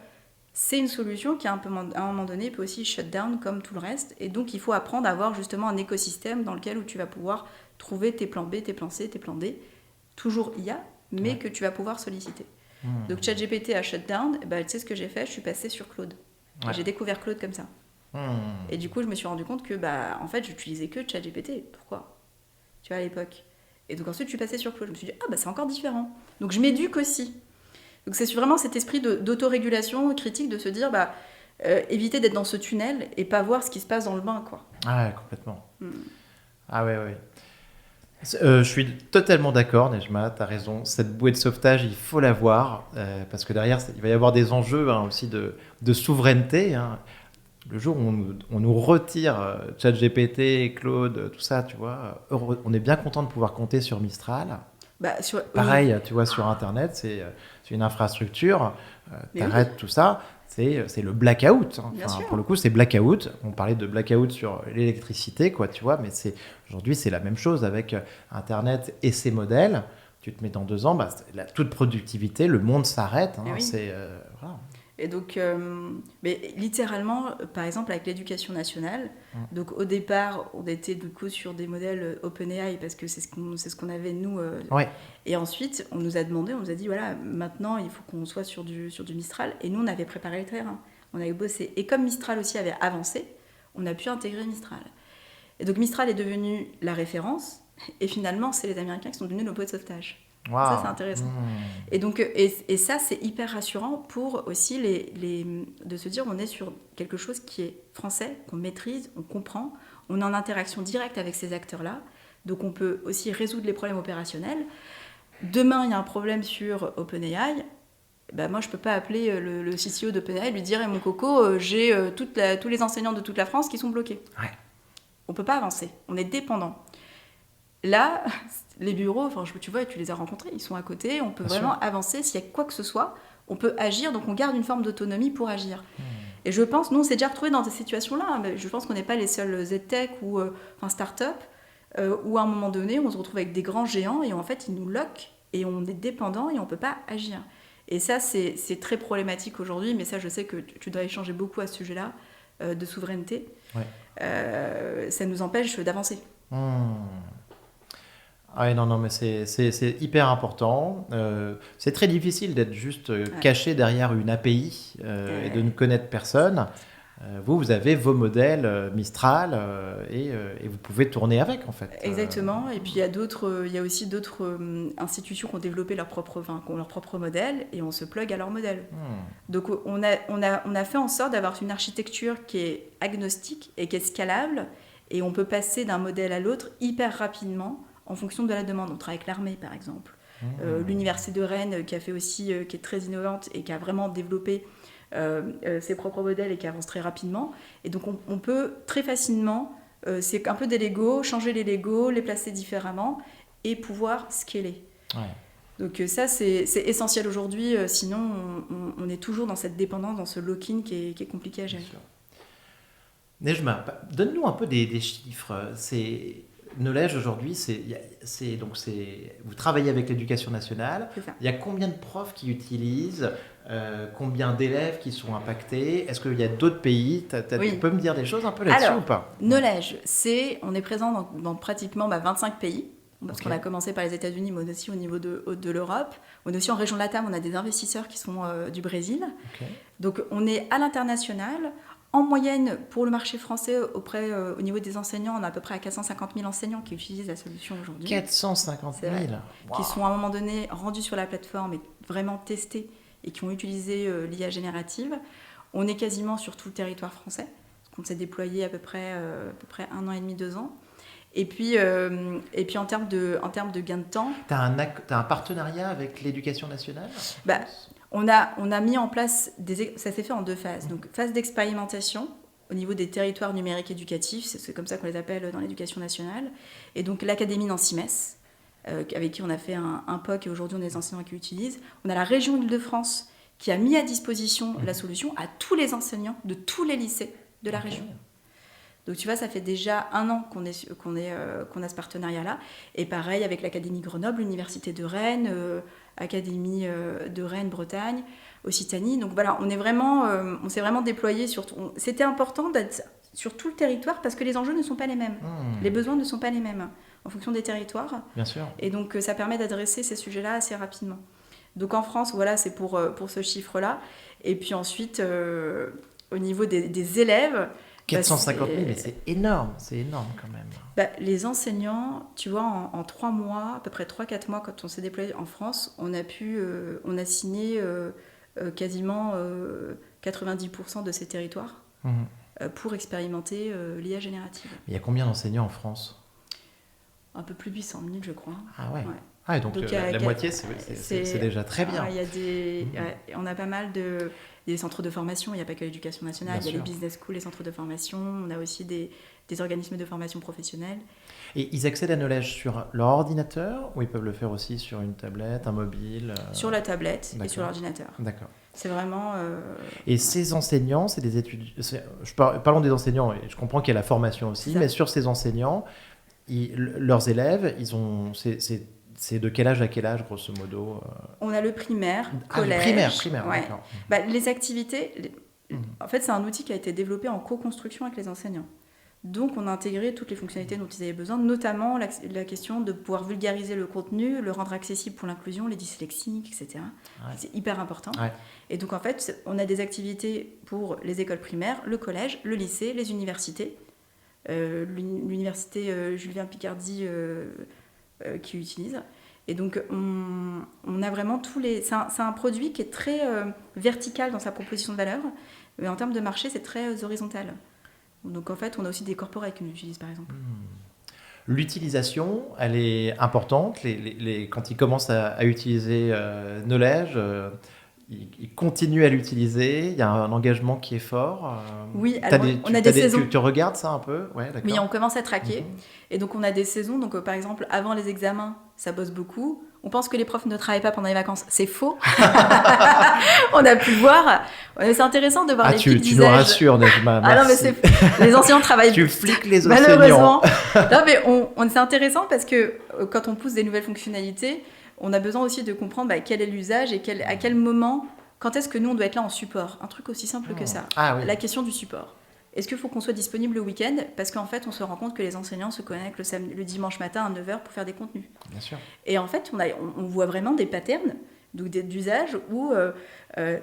C'est une solution qui, à un moment donné, peut aussi shut down comme tout le reste. Et donc, il faut apprendre à avoir justement un écosystème dans lequel où tu vas pouvoir trouver tes plans B, tes plans C, tes plans D. Toujours IA, mais que tu vas pouvoir solliciter. Donc, ChatGPT a shut down. Tu sais ce que j'ai fait ? Je suis passée sur Claude. J'ai découvert Claude comme ça. Et du coup, je me suis rendu compte que, en fait, j'utilisais que ChatGPT. Pourquoi ? Tu vois, à l'époque. Et donc, ensuite, je suis passée sur Claude. Je me suis dit, c'est encore différent. Donc, je m'éduque aussi. Donc c'est vraiment cet esprit d'autorégulation critique de se dire éviter d'être dans ce tunnel et pas voir ce qui se passe dans le bain, quoi. Ah, complètement. Ah ouais. Je suis totalement d'accord, Nejma, tu as raison. Cette bouée de sauvetage, il faut l'avoir parce que derrière, il va y avoir des enjeux aussi de souveraineté. Le jour où on nous retire ChatGPT, Claude, tout ça, tu vois, on est bien content de pouvoir compter sur Mistral. Pareil, tu vois, sur Internet, c'est une infrastructure, t'arrêtes tout ça, c'est le blackout. Enfin, pour le coup, c'est blackout. On parlait de blackout sur l'électricité, quoi, tu vois, mais aujourd'hui, c'est la même chose avec Internet et ses modèles. Tu te mets dans 2 ans, bah, toute productivité, le monde s'arrête. Voilà. Et donc, mais littéralement, par exemple, avec l'éducation nationale, donc au départ, on était du coup sur des modèles OpenAI parce que c'est ce qu'on avait nous. Ouais. Et ensuite, on nous a demandé, on nous a dit, voilà, maintenant, il faut qu'on soit sur du Mistral. Et nous, on avait préparé le terrain, on avait bossé. Et comme Mistral aussi avait avancé, on a pu intégrer Mistral. Et donc, Mistral est devenu la référence. Et finalement, c'est les Américains qui sont devenus nos pots de sauvetage. Wow. Ça, c'est intéressant. Et donc, et ça, c'est hyper rassurant pour aussi de se dire on est sur quelque chose qui est français, qu'on maîtrise, on comprend, on est en interaction directe avec ces acteurs-là, donc on peut aussi résoudre les problèmes opérationnels. Demain, il y a un problème sur OpenAI, ben moi, je ne peux pas appeler le CTO d'OpenAI et lui dire mon coco, j'ai tous les enseignants de toute la France qui sont bloqués. Ouais. On ne peut pas avancer, on est dépendant. Là, les bureaux, enfin, tu vois, tu les as rencontrés, ils sont à côté, on peut vraiment avancer. S'il y a quoi que ce soit, on peut agir, donc on garde une forme d'autonomie pour agir. Et je pense, nous, on s'est déjà retrouvés dans ces situations-là, mais je pense qu'on n'est pas les seuls ZTech ou start-up, où à un moment donné, on se retrouve avec des grands géants et en fait, ils nous lockent et on est dépendant et on ne peut pas agir. Et ça, c'est très problématique aujourd'hui, mais ça, je sais que tu dois échanger beaucoup à ce sujet-là, de souveraineté. Ouais. Ça nous empêche d'avancer. Ah non, mais c'est hyper important. C'est très difficile d'être juste caché derrière une API et de ne connaître personne. Vous avez vos modèles Mistral et vous pouvez tourner avec, en fait. Exactement. Et puis il y a aussi d'autres institutions qui ont développé leur propre modèle et on se plug à leur modèle. Donc on a fait en sorte d'avoir une architecture qui est agnostique et qui est scalable et on peut passer d'un modèle à l'autre hyper rapidement en fonction de la demande. On travaille avec l'armée, par exemple. L'université de Rennes, qui a fait aussi, qui est très innovante et qui a vraiment développé ses propres modèles et qui avance très rapidement. Et donc, on peut très facilement, c'est un peu des Legos, changer les Legos, les placer différemment et pouvoir scaler. Ouais. Donc ça, c'est essentiel aujourd'hui. Sinon, on est toujours dans cette dépendance, dans ce lock-in qui est compliqué à gérer. Nejma, donne-nous un peu des chiffres. Knowledge aujourd'hui, vous travaillez avec l'éducation nationale. Il y a combien de profs qui utilisent, combien d'élèves qui sont impactés? Est-ce qu'il y a d'autres pays? Tu peux me dire des choses un peu là-dessus ou pas? Knowledge, on est présent dans pratiquement 25 pays. Parce qu'on a commencé par les États-Unis, mais aussi au niveau de l'Europe. On est aussi en région LATAM, on a des investisseurs qui sont du Brésil. Donc on est à l'international. En moyenne, pour le marché français, au niveau des enseignants, on a à peu près à 450 000 enseignants qui utilisent la solution aujourd'hui. 450 000 Qui sont à un moment donné rendus sur la plateforme et vraiment testés et qui ont utilisé l'IA générative. On est quasiment sur tout le territoire français. On s'est déployé à peu près 1 an et demi, 2 ans. Et puis en termes de gain de temps... Tu as un partenariat avec l'éducation nationale ? On a mis en place, ça s'est fait en 2 phases. Donc, phase d'expérimentation au niveau des territoires numériques éducatifs, c'est comme ça qu'on les appelle dans l'éducation nationale. Et donc, l'Académie Nancy-Metz, avec qui on a fait un POC et aujourd'hui on a des enseignants qui l'utilisent. On a la région Île-de-France qui a mis à disposition la solution à tous les enseignants de tous les lycées de la région. Donc tu vois, ça fait déjà 1 an qu'on a ce partenariat-là. Et pareil avec l'Académie Grenoble, l'Université de Rennes, Académie de Rennes, Bretagne, Occitanie. Donc voilà, on s'est vraiment déployé c'était important d'être sur tout le territoire parce que les enjeux ne sont pas les mêmes. Les besoins ne sont pas les mêmes en fonction des territoires. Bien sûr. Et donc ça permet d'adresser ces sujets-là assez rapidement. Donc en France, voilà, c'est pour ce chiffre-là. Et puis ensuite, au niveau des élèves... 450 000, mais c'est énorme quand même. Les enseignants, tu vois, en 3 mois, à peu près 3-4 mois, quand on s'est déployé en France, on a signé quasiment 90% de ces territoires pour expérimenter l'IA générative. Il y a combien d'enseignants en France ? Un peu plus de 800 000, je crois. Ah ouais. Ah, et donc la moitié, c'est déjà très bien. Il y a on a pas mal de... Il y a des centres de formation, il n'y a pas que l'éducation nationale, il y a les business schools, les centres de formation, on a aussi des organismes de formation professionnelle. Et ils accèdent à Knowledge sur leur ordinateur ou ils peuvent le faire aussi sur une tablette, un mobile Sur la tablette et sur l'ordinateur. D'accord. C'est vraiment... Et ces enseignants, c'est des étudiants... Parlons des enseignants, et je comprends qu'il y a la formation aussi, mais sur ces enseignants, leurs élèves, c'est de quel âge à quel âge, grosso modo On a le primaire, collège. Primaire, ouais. D'accord. Les activités, en fait, c'est un outil qui a été développé en co-construction avec les enseignants. Donc, on a intégré toutes les fonctionnalités dont ils avaient besoin, notamment la question de pouvoir vulgariser le contenu, le rendre accessible pour l'inclusion, les dyslexiques, etc. Ouais. C'est hyper important. Ouais. Et donc, en fait, on a des activités pour les écoles primaires, le collège, le lycée, les universités. L'université Jules-Verne-Picardie qui utilise. Et donc, on a vraiment tous les... C'est un produit qui est très vertical dans sa proposition de valeur, mais en termes de marché, c'est très horizontal. Donc, en fait, on a aussi des corporates qui nous utilisent, par exemple. L'utilisation, elle est importante. Quand ils commencent à utiliser Knowledge, ils continuent à l'utiliser. Il y a un engagement qui est fort. Oui, alors, on a des saisons. Tu regardes ça un peu? Ouais, d'accord. Oui, on commence à traquer. Et donc, on a des saisons. Donc, par exemple, avant les examens, ça bosse beaucoup. On pense que les profs ne travaillent pas pendant les vacances. C'est faux. On a pu voir. C'est intéressant de voir les pics d'usage. Tu nous rassures, Nejma. Ah non, mais les enseignants travaillent. Tu fliques les enseignants. Malheureusement. Non, mais c'est intéressant parce que quand on pousse des nouvelles fonctionnalités, on a besoin aussi de comprendre quel est l'usage et à quel moment, quand est-ce que nous, on doit être là en support. Un truc aussi simple que ça. Ah, oui. La question du support. Est-ce qu'il faut qu'on soit disponible le week-end? Parce qu'en fait, on se rend compte que les enseignants se connectent le dimanche matin à 9h pour faire des contenus. Bien sûr. Et en fait, on voit vraiment des patterns d'usage où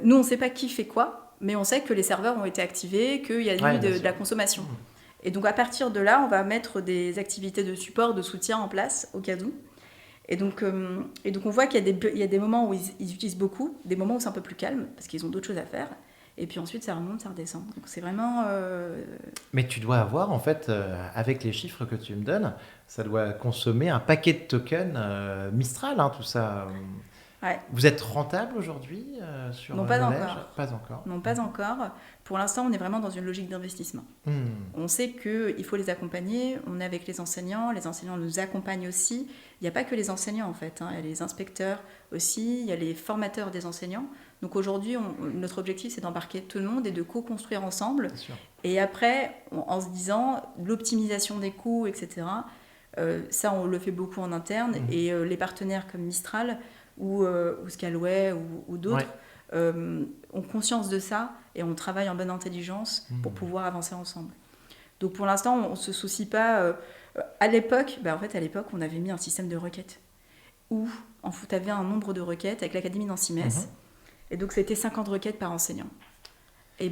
nous, on ne sait pas qui fait quoi, mais on sait que les serveurs ont été activés, qu'il y a eu de la consommation. Et donc, à partir de là, on va mettre des activités de support, de soutien en place, au cas où. Et donc, on voit qu'il y a des moments où ils utilisent beaucoup, des moments où c'est un peu plus calme, parce qu'ils ont d'autres choses à faire. Et puis ensuite, ça remonte, ça redescend. Donc c'est vraiment... Mais tu dois avoir, en fait, avec les chiffres que tu me donnes, ça doit consommer un paquet de tokens Mistral, tout ça. Ouais. Vous êtes rentable aujourd'hui sur Non, pas Knowledge? encore. Pas encore. Non, pas encore. Pour l'instant, on est vraiment dans une logique d'investissement. On sait qu'il faut les accompagner. On est avec les enseignants nous accompagnent aussi. Il n'y a pas que les enseignants, en fait. Il y a les inspecteurs aussi, il y a les formateurs des enseignants. Donc aujourd'hui, notre objectif, c'est d'embarquer tout le monde et de co-construire ensemble. Et après, en se disant l'optimisation des coûts, etc., ça, on le fait beaucoup en interne. Et les partenaires comme Mistral ou Scalway ou d'autres ont conscience de ça et on travaille en bonne intelligence pour pouvoir avancer ensemble. Donc pour l'instant, on ne se soucie pas... à l'époque, on avait mis un système de requêtes où tu avais un nombre de requêtes avec l'Académie Nancy Metz. Et donc, c'était 50 requêtes par enseignant. Et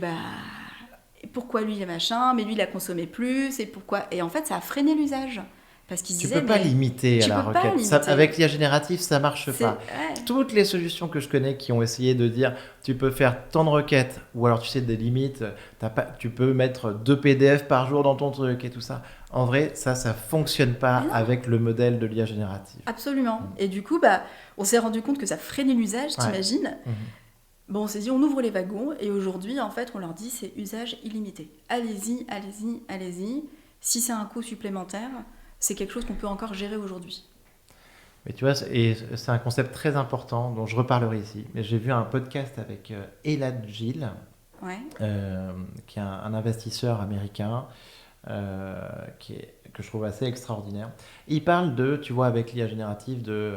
pourquoi lui, il a machin, mais lui, il a consommé plus, et pourquoi... Et en fait, ça a freiné l'usage. Parce qu'ils disaient... Tu peux pas limiter à la requête. Ça, avec l'IA générative, ça marche pas. Toutes les solutions que je connais qui ont essayé de dire tu peux faire tant de requêtes, ou alors tu sais des limites, tu peux mettre 2 PDF par jour dans ton truc et tout ça. En vrai, ça fonctionne pas avec le modèle de l'IA générative. Absolument. Et du coup, on s'est rendu compte que ça freinait l'usage, t'imagines ? Bon, on s'est dit, on ouvre les wagons, et aujourd'hui, en fait, on leur dit, c'est usage illimité. Allez-y, allez-y, allez-y. Si c'est un coût supplémentaire, c'est quelque chose qu'on peut encore gérer aujourd'hui. Mais tu vois, et c'est un concept très important dont je reparlerai ici. Mais j'ai vu un podcast avec Elad Gil, qui est un investisseur américain, que je trouve assez extraordinaire. Et il parle tu vois, avec l'IA générative, de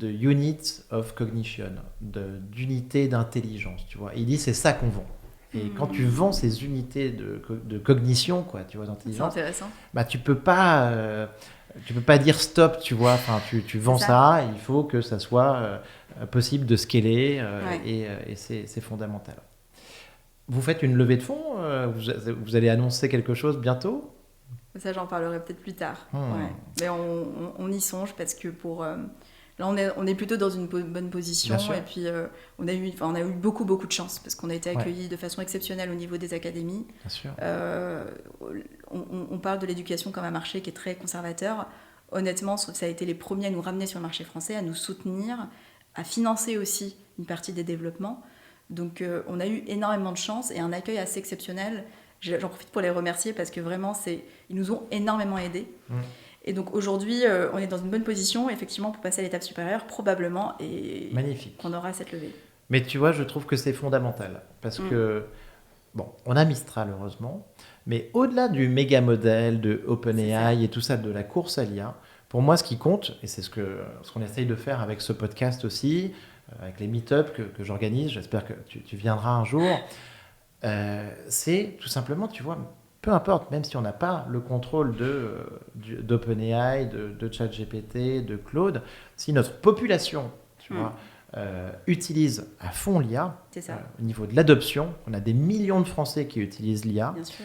units of cognition, d'unités d'intelligence, tu vois. Et il dit, c'est ça qu'on vend. Et quand tu vends ces unités de cognition, quoi, tu vois, d'intelligence, c'est intéressant. Tu peux pas dire stop, tu vois. Enfin, tu vends ça, il faut que ça soit possible de scaler, et c'est fondamental. Vous faites une levée de fonds, vous allez annoncer quelque chose bientôt? Ça, j'en parlerai peut-être plus tard. Mais on y songe parce que là, on est plutôt dans une bonne position. Et puis, on a eu beaucoup de chance parce qu'on a été accueillis de façon exceptionnelle au niveau des académies. Bien sûr. On parle de l'éducation comme un marché qui est très conservateur. honnêtement, ça a été les premiers à nous ramener sur le marché français, à nous soutenir, à financer aussi une partie des développements. Donc on a eu énormément de chance et un accueil assez exceptionnel. J'en profite pour les remercier parce que vraiment, ils nous ont énormément aidés. Et donc aujourd'hui, on est dans une bonne position, effectivement, pour passer à l'étape supérieure, probablement, et magnifique. Qu'on aura cette levée. Mais tu vois, je trouve que c'est fondamental. Parce que, bon, on a Mistral, heureusement, mais au-delà du méga modèle, de OpenAI et tout ça, de la course à l'IA, pour moi, ce qui compte, et c'est ce qu'on essaye de faire avec ce podcast aussi, avec les meet-up que j'organise, j'espère que tu viendras un jour, c'est tout simplement, tu vois, peu importe, même si on n'a pas le contrôle d'OpenAI, de ChatGPT, de Claude, si notre population, tu vois, utilise à fond l'IA, au niveau de l'adoption, on a des millions de Français qui utilisent l'IA, bien sûr,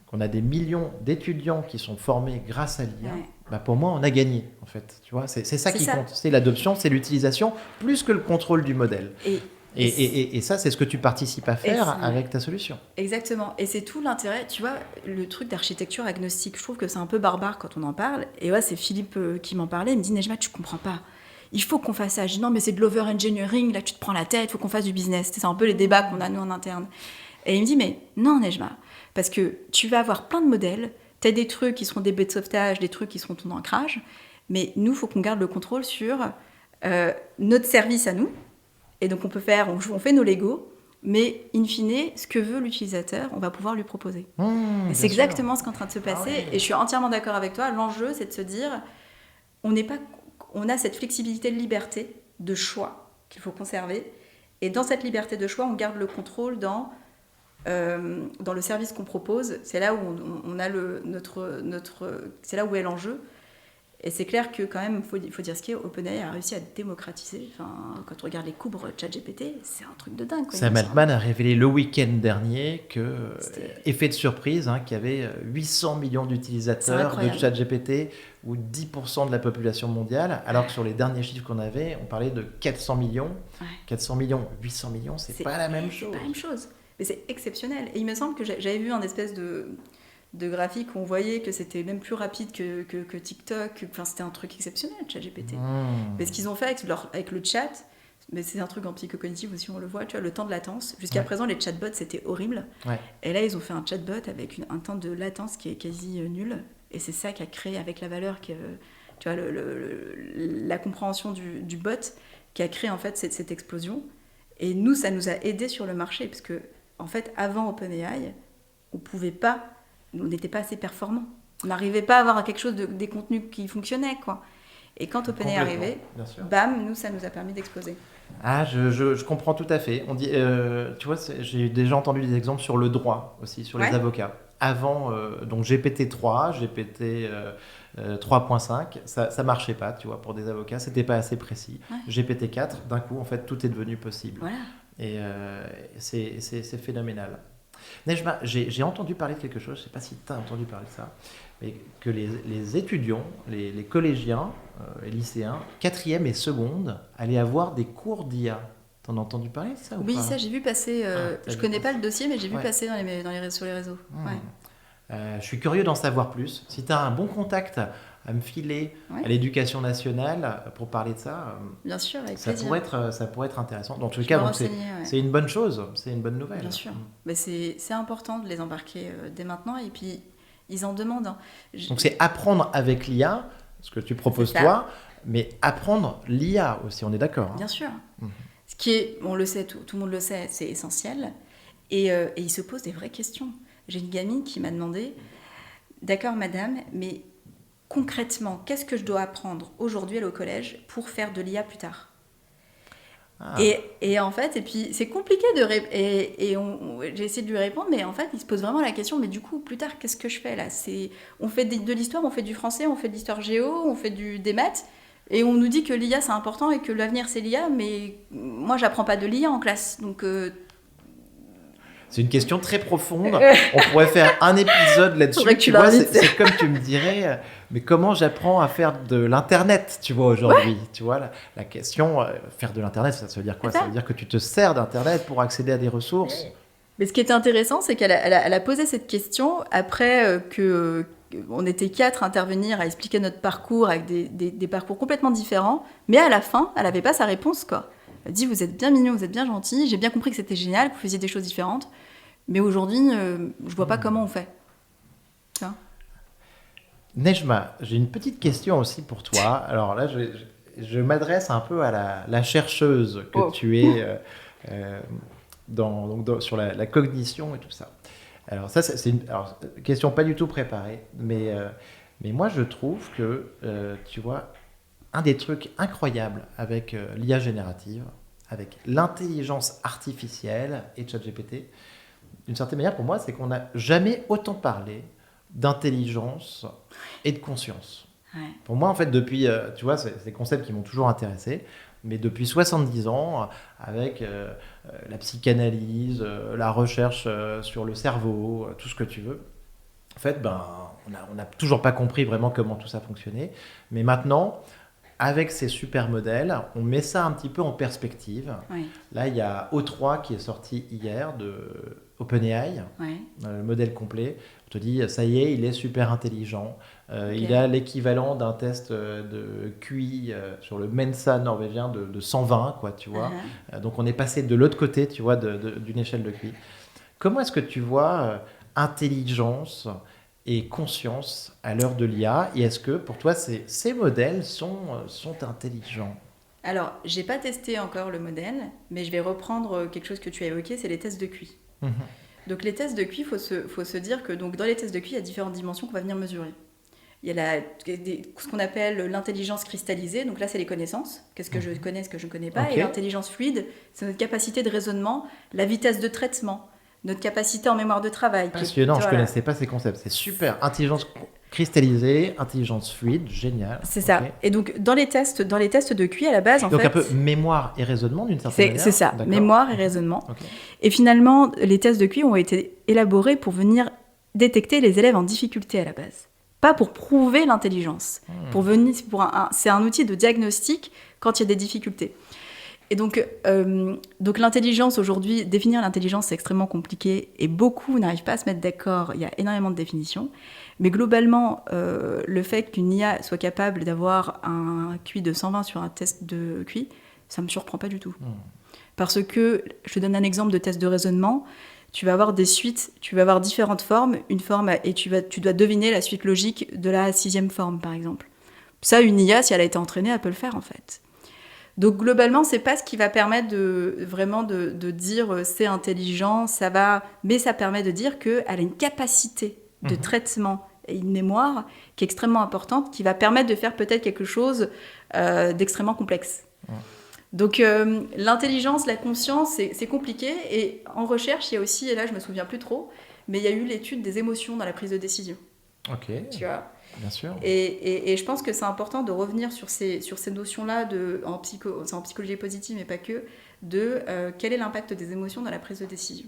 qu'on a des millions d'étudiants qui sont formés grâce à l'IA, bah pour moi, on a gagné, en fait. Tu vois, c'est ça qui compte. C'est l'adoption, c'est l'utilisation, plus que le contrôle du modèle. Et ça, c'est ce que tu participes à faire avec ta solution. Exactement. Et c'est tout l'intérêt. Tu vois, le truc d'architecture agnostique, je trouve que c'est un peu barbare quand on en parle. Et ouais, c'est Philippe qui m'en parlait. Il me dit, Nejma, tu comprends pas. Il faut qu'on fasse ça. Je dis, non, mais c'est de l'over-engineering. Là, tu te prends la tête. Il faut qu'on fasse du business. C'est un peu les débats qu'on a, nous, en interne. Et il me dit, mais non, Nejma. Parce que tu vas avoir plein de modèles. Tu as des trucs qui seront des baies de sauvetage, des trucs qui seront ton ancrage. Mais nous, il faut qu'on garde le contrôle sur notre service à nous. Et donc, on fait nos Lego, mais in fine, ce que veut l'utilisateur, on va pouvoir lui proposer. C'est exactement ce qui est en train de se passer. Et je suis entièrement d'accord avec toi. L'enjeu, c'est de se dire, on a cette flexibilité de liberté, de choix qu'il faut conserver. Et dans cette liberté de choix, on garde le contrôle dans le service qu'on propose. C'est là où on a c'est là où est l'enjeu. Et c'est clair que quand même, il faut dire ce qu'il y a, OpenAI a réussi à démocratiser. Enfin, quand on regarde les courbes ChatGPT, c'est un truc de dingue. Sam Altman a révélé le week-end dernier que, effet de surprise, qu'il y avait 800 millions d'utilisateurs de ChatGPT ou 10% de la population mondiale, alors que sur les derniers chiffres qu'on avait, on parlait de 400 millions. 400 millions, 800 millions, c'est pas la même chose. C'est pas la même chose. Mais c'est exceptionnel. Et il me semble que j'avais vu un espèce de graphique où on voyait que c'était même plus rapide que TikTok. Enfin, c'était un truc exceptionnel, ChatGPT. Mais ce qu'ils ont fait avec le chat, mais c'est un truc en psychocognitif aussi, on le voit, tu vois, le temps de latence. Jusqu'à présent, les chatbots, c'était horrible. Et là, ils ont fait un chatbot avec un temps de latence qui est quasi nul. Et c'est ça qui a créé, avec la valeur, tu vois, la compréhension du bot, qui a créé en fait cette explosion. Et nous, ça nous a aidés sur le marché, parce que en fait, avant OpenAI, on n'était pas assez performants. On n'arrivait pas à avoir quelque chose des contenus qui fonctionnaient, quoi. Et quand OpenAI est arrivé, bam, nous, ça nous a permis d'exploser. Ah, je comprends tout à fait. On dit, tu vois, j'ai déjà entendu des exemples sur le droit aussi, sur les avocats. Avant, donc GPT-3, GPT 3.5, ça marchait pas, tu vois, pour des avocats, c'était pas assez précis. GPT-4, d'un coup, en fait, tout est devenu possible. Voilà. Et c'est phénoménal. Nejma, j'ai entendu parler de quelque chose, je ne sais pas si tu as entendu parler de ça, mais que les étudiants, les collégiens, les lycéens, 4e et seconde, allaient avoir des cours d'IA. Tu en as entendu parler de ça ou pas ? Oui, ça j'ai vu passer, je ne connais pas le dossier, mais j'ai vu passer sur les réseaux. Je suis curieux d'en savoir plus. Si tu as un bon contact à me filer à l'éducation nationale pour parler de ça, bien sûr, avec ça plaisir. pourrait être intéressant. Dans tous les cas, donc c'est une bonne chose, c'est une bonne nouvelle. Bien sûr, mais c'est important de les embarquer dès maintenant, et puis ils en demandent. Donc c'est apprendre avec l'IA, ce que tu proposes toi, mais apprendre l'IA aussi, on est d'accord. Bien sûr. Ce qui est, on le sait, tout le monde le sait, c'est essentiel, et ils se posent des vraies questions. J'ai une gamine qui m'a demandé, d'accord madame, mais concrètement, qu'est-ce que je dois apprendre aujourd'hui au collège pour faire de l'IA plus tard ? Et en fait, et puis c'est compliqué de j'ai essayé de lui répondre, mais en fait, il se pose vraiment la question, mais du coup, plus tard, qu'est-ce que je fais là ? On fait de l'histoire, on fait du français, on fait de l'histoire géo, on fait des maths, et on nous dit que l'IA c'est important et que l'avenir c'est l'IA, mais moi, j'apprends pas de l'IA en classe, donc... C'est une question très profonde. On pourrait faire un épisode là-dessus. Tu vois, c'est comme tu me dirais, mais comment j'apprends à faire de l'Internet, tu vois, aujourd'hui. Tu vois, la question, faire de l'Internet, ça veut dire quoi ? Ça veut dire que tu te sers d'Internet pour accéder à des ressources. Mais ce qui était intéressant, c'est qu'elle a posé cette question après on était 4 à intervenir, à expliquer notre parcours avec des parcours complètement différents, mais à la fin, elle n'avait pas sa réponse, quoi. Elle dit, vous êtes bien mignon, vous êtes bien gentil, j'ai bien compris que c'était génial, que vous faisiez des choses différentes, mais aujourd'hui, je vois pas comment on fait. Tu vois ? Nejma, j'ai une petite question aussi pour toi. Alors là, je m'adresse un peu à la chercheuse que tu es sur la cognition et tout ça. Alors ça, c'est une question pas du tout préparée, mais moi, je trouve que, tu vois, un des trucs incroyables avec l'IA générative, avec l'intelligence artificielle et ChatGPT, d'une certaine manière, pour moi, c'est qu'on n'a jamais autant parlé d'intelligence et de conscience. Ouais. Pour moi, en fait, depuis, tu vois, c'est des concepts qui m'ont toujours intéressé, mais depuis 70 ans, avec la psychanalyse, la recherche sur le cerveau, tout ce que tu veux, en fait, on n'a toujours pas compris vraiment comment tout ça fonctionnait. Mais maintenant, avec ces super modèles, on met ça un petit peu en perspective. Ouais. Là, il y a O3 qui est sorti hier de OpenAI, le modèle complet. On te dit, ça y est, il est super intelligent. Il a l'équivalent d'un test de QI sur le Mensa norvégien de 120, quoi, tu vois. Donc, on est passé de l'autre côté, tu vois, d'une échelle de QI. Comment est-ce que tu vois intelligence et conscience à l'heure de l'IA, et est-ce que pour toi ces modèles sont intelligents ? Alors, j'ai pas testé encore le modèle, mais je vais reprendre quelque chose que tu as évoqué, c'est les tests de QI. Donc les tests de QI, faut se dire que donc, dans les tests de QI, il y a différentes dimensions qu'on va venir mesurer. Il y a ce qu'on appelle l'intelligence cristallisée, donc là c'est les connaissances, qu'est-ce que je connais, ce que je ne connais pas, et l'intelligence fluide, c'est notre capacité de raisonnement, la vitesse de traitement, notre capacité en mémoire de travail. Passionnant, je ne connaissais pas ces concepts, c'est super. Intelligence cristallisée, intelligence fluide, génial. C'est ça. Et donc dans les tests de QI à la base, donc un peu mémoire et raisonnement d'une certaine manière. C'est ça, mémoire et raisonnement. Et finalement, les tests de QI ont été élaborés pour venir détecter les élèves en difficulté à la base. Pas pour prouver l'intelligence. C'est un outil de diagnostic quand il y a des difficultés. Et donc l'intelligence aujourd'hui, définir l'intelligence, c'est extrêmement compliqué et beaucoup n'arrivent pas à se mettre d'accord. Il y a énormément de définitions. Mais globalement, le fait qu'une IA soit capable d'avoir un QI de 120 sur un test de QI, ça ne me surprend pas du tout. Parce que, je te donne un exemple de test de raisonnement, tu vas avoir des suites, tu vas avoir différentes formes, une forme, et tu dois deviner la suite logique de la 6e forme, par exemple. Ça, une IA, si elle a été entraînée, elle peut le faire, en fait. Donc, globalement, c'est pas ce qui va permettre de dire c'est intelligent, ça va, mais ça permet de dire qu'elle a une capacité de traitement et une mémoire qui est extrêmement importante, qui va permettre de faire peut-être quelque chose d'extrêmement complexe. Donc l'intelligence, la conscience, c'est compliqué. Et en recherche, il y a aussi, et là je me souviens plus trop, mais il y a eu l'étude des émotions dans la prise de décision. Ok. Tu vois ? Bien sûr. Et je pense que c'est important de revenir sur ces notions-là en psychologie positive, mais pas que, de quel est l'impact des émotions dans la prise de décision.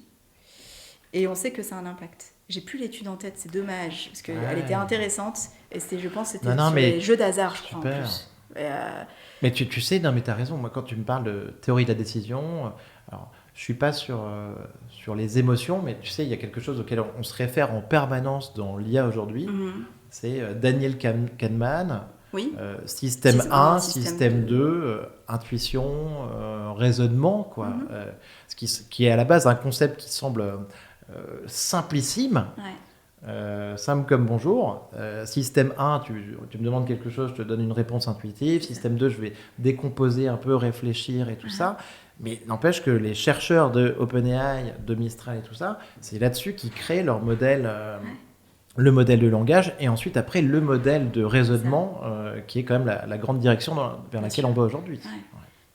Et on sait que ça a un impact. J'ai plus l'étude en tête, c'est dommage, parce qu'elle était intéressante, et je pense que c'était sur les jeux d'hasard, je crois, en plus. Mais tu sais, non mais tu as raison, moi quand tu me parles de théorie de la décision, alors je suis pas sur les émotions, mais tu sais, il y a quelque chose auquel on se réfère en permanence dans l'IA aujourd'hui, c'est Daniel Kahneman, système 1, système 2, intuition, raisonnement, quoi. Ce qui est à la base un concept qui semble simplissime, simple comme bonjour. Système 1, tu me demandes quelque chose, je te donne une réponse intuitive. Système 2, je vais décomposer un peu, réfléchir et tout ça. Mais n'empêche que les chercheurs de OpenAI, de Mistral et tout ça, c'est là-dessus qu'ils créent leur modèle, le modèle de langage, et ensuite après le modèle de raisonnement, qui est quand même la grande direction vers laquelle on va aujourd'hui.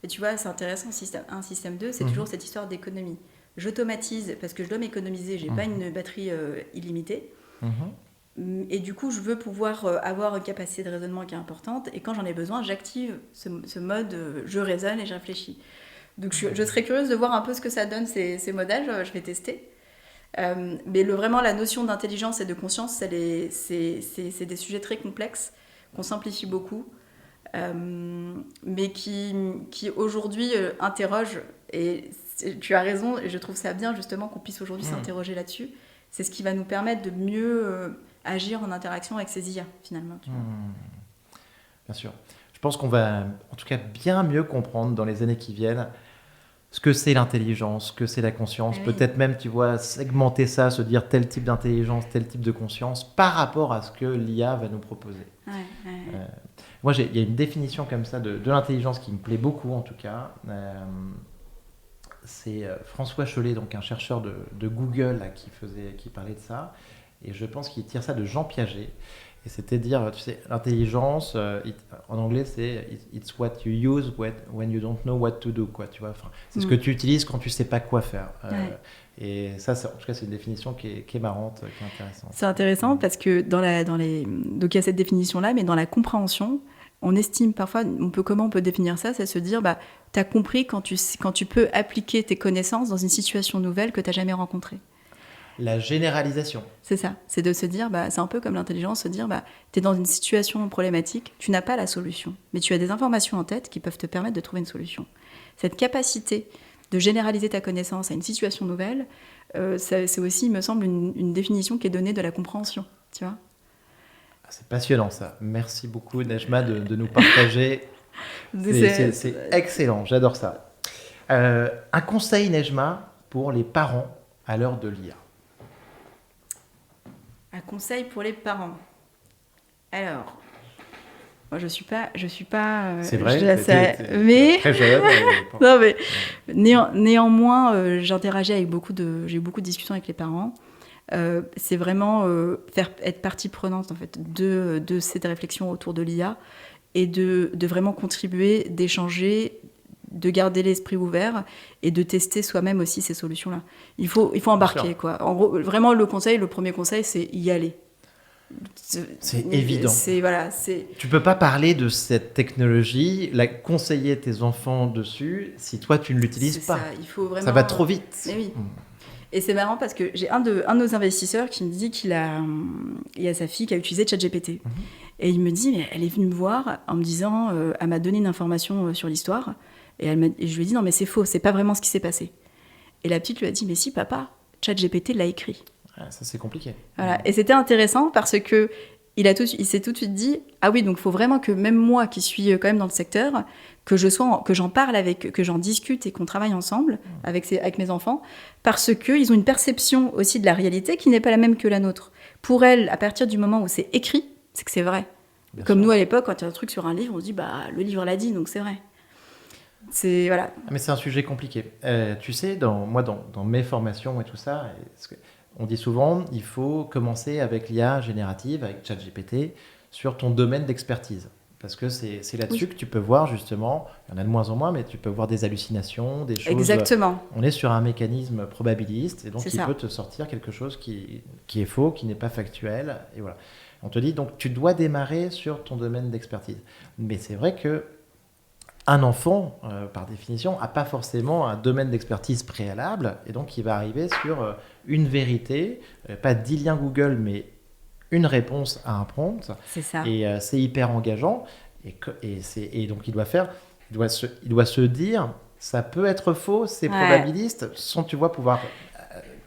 Et tu vois, c'est intéressant, système 1, système 2, c'est toujours cette histoire d'économie. J'automatise parce que je dois m'économiser, j'ai pas une batterie illimitée. Et du coup, je veux pouvoir avoir une capacité de raisonnement qui est importante. Et quand j'en ai besoin, j'active ce mode je raisonne et je réfléchis. Donc je serais curieuse de voir un peu ce que ça donne ces modèles, je vais tester. Mais vraiment, la notion d'intelligence et de conscience, c'est des sujets très complexes qu'on simplifie beaucoup, mais qui aujourd'hui interrogent. Et tu as raison, et je trouve ça bien justement qu'on puisse aujourd'hui s'interroger là-dessus. C'est ce qui va nous permettre de mieux agir en interaction avec ces IA, finalement. Tu vois. Bien sûr. Je pense qu'on va, en tout cas, bien mieux comprendre dans les années qui viennent ce que c'est l'intelligence, ce que c'est la conscience. Oui. Peut-être même, tu vois, segmenter ça, se dire tel type d'intelligence, tel type de conscience par rapport à ce que l'IA va nous proposer. Moi, il y a une définition comme ça de l'intelligence qui me plaît beaucoup, en tout cas. C'est François Chollet, donc un chercheur de Google là, qui parlait de ça. Et je pense qu'il tire ça de Jean Piaget. Et c'était dire, tu sais, l'intelligence, en anglais, c'est it's what you use when you don't know what to do, quoi, tu vois. Enfin, c'est ce que tu utilises quand tu sais pas quoi faire. Et ça, en tout cas, c'est une définition qui est marrante, qui est intéressante. C'est intéressant parce que donc il y a cette définition-là, mais dans la compréhension, on estime parfois, comment on peut définir ça, c'est se dire, tu as compris quand tu peux appliquer tes connaissances dans une situation nouvelle que tu n'as jamais rencontrée. La généralisation. C'est ça, c'est de se dire, c'est un peu comme l'intelligence, se dire, tu es dans une situation problématique, tu n'as pas la solution, mais tu as des informations en tête qui peuvent te permettre de trouver une solution. Cette capacité de généraliser ta connaissance à une situation nouvelle, c'est aussi, il me semble, une définition qui est donnée de la compréhension, tu vois. C'est passionnant ça. Merci beaucoup Nejma de nous partager. C'est excellent, j'adore ça. Un conseil Nejma pour les parents à l'heure de l'IA. Un conseil pour les parents. Alors, moi je suis pas. C'est vrai. Mais très jeune. Non mais néanmoins, j'interagis avec j'ai eu beaucoup de discussions avec les parents. C'est vraiment être partie prenante en fait de cette réflexion autour de l'IA et de vraiment contribuer, d'échanger, de garder l'esprit ouvert et de tester soi-même aussi ces solutions-là. Il faut embarquer, quoi. En gros, vraiment, le premier conseil, c'est y aller. C'est évident. Voilà. Tu peux pas parler de cette technologie, conseiller tes enfants dessus, si toi, tu ne l'utilises pas. Ça va trop vite. Mais oui. Et c'est marrant parce que j'ai un de nos investisseurs qui me dit il y a sa fille qui a utilisé ChatGPT. Et il me dit, mais elle est venue me voir en me disant, elle m'a donné une information sur l'histoire. Et je lui ai dit, non, mais c'est faux, c'est pas vraiment ce qui s'est passé. Et la petite lui a dit, mais si, papa, ChatGPT l'a écrit. Ah, ça, c'est compliqué. Voilà. Et c'était intéressant parce que il s'est tout de suite dit, ah oui, donc il faut vraiment que même moi qui suis quand même dans le secteur, que j'en parle que j'en discute et qu'on travaille ensemble avec mes enfants, parce qu'ils ont une perception aussi de la réalité qui n'est pas la même que la nôtre. Pour elles, à partir du moment où c'est écrit, c'est que c'est vrai. Bien Comme sûr. Nous, à l'époque, quand il y a un truc sur un livre, on se dit, le livre l'a dit, donc c'est vrai. Voilà. Mais c'est un sujet compliqué. Tu sais, dans mes formations et tout ça, on dit souvent, il faut commencer avec l'IA générative, avec ChatGPT, sur ton domaine d'expertise. Parce que c'est là-dessus que tu peux voir justement, il y en a de moins en moins, mais tu peux voir des hallucinations, des choses... Exactement. On est sur un mécanisme probabiliste, et donc il peut te sortir quelque chose qui est faux, qui n'est pas factuel, et voilà. On te dit, donc tu dois démarrer sur ton domaine d'expertise. Mais c'est vrai que un enfant, par définition, n'a pas forcément un domaine d'expertise préalable, et donc il va arriver sur une vérité, pas 10 liens Google, mais une réponse à un prompt. C'est ça. Et c'est hyper engageant, et donc il doit se dire, ça peut être faux, c'est probabiliste, sans, tu vois, pouvoir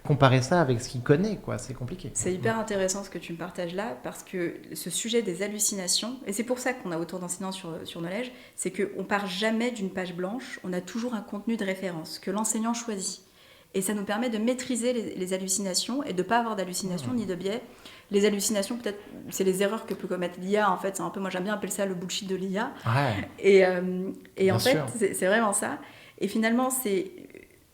comparer ça avec ce qu'il connaît, quoi. C'est compliqué. C'est hyper intéressant ce que tu me partages là, parce que ce sujet des hallucinations, et c'est pour ça qu'on a autant d'enseignants sur Knowledge, c'est qu'on ne part jamais d'une page blanche, on a toujours un contenu de référence que l'enseignant choisit. Et ça nous permet de maîtriser les hallucinations et de ne pas avoir d'hallucinations ni de biais. Les hallucinations, peut-être, c'est les erreurs que peut commettre l'IA, en fait. C'est un peu, moi, j'aime bien appeler ça le bullshit de l'IA. Ouais. Et en fait, c'est vraiment ça. Et finalement, c'est...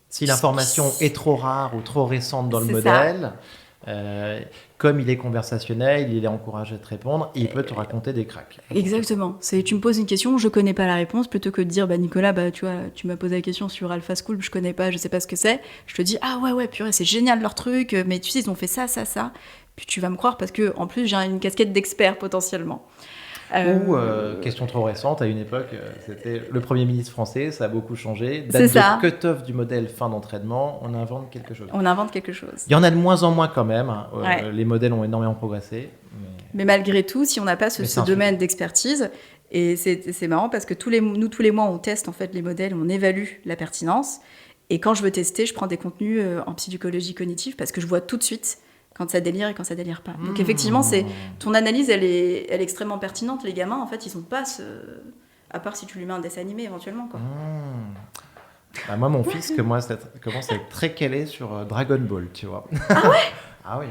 Si l'information est trop rare ou trop récente dans le modèle, comme il est conversationnel, il est encouragé à te répondre, il peut te raconter des cracks. Exactement. Tu me poses une question, je connais pas la réponse, plutôt que de dire, Nicolas, tu vois, tu m'as posé la question sur Alpha School, je connais pas, je sais pas ce que c'est. Je te dis, ah ouais, purée, c'est génial leur truc, mais tu sais, ils ont fait ça. Puis tu vas me croire parce que en plus, j'ai une casquette d'expert potentiellement. Ou, question trop récente, à une époque, c'était le Premier ministre français, ça a beaucoup changé. Date de cut-off du modèle fin d'entraînement, on invente quelque chose. Il y en a de moins en moins quand même, les modèles ont énormément progressé. Mais malgré tout, si on n'a pas ce domaine d'expertise, et c'est marrant parce que tous les mois, on teste en fait les modèles, on évalue la pertinence. Et quand je veux tester, je prends des contenus en psychologie cognitive parce que je vois tout de suite quand ça délire et quand ça délire pas. Donc effectivement, ton analyse, elle est extrêmement pertinente. Les gamins, en fait, ils sont pas... À part si tu lui mets un dessin animé éventuellement, quoi. Bah, moi, mon fils commence à être très calé sur Dragon Ball, tu vois. Ah ouais. Ah oui.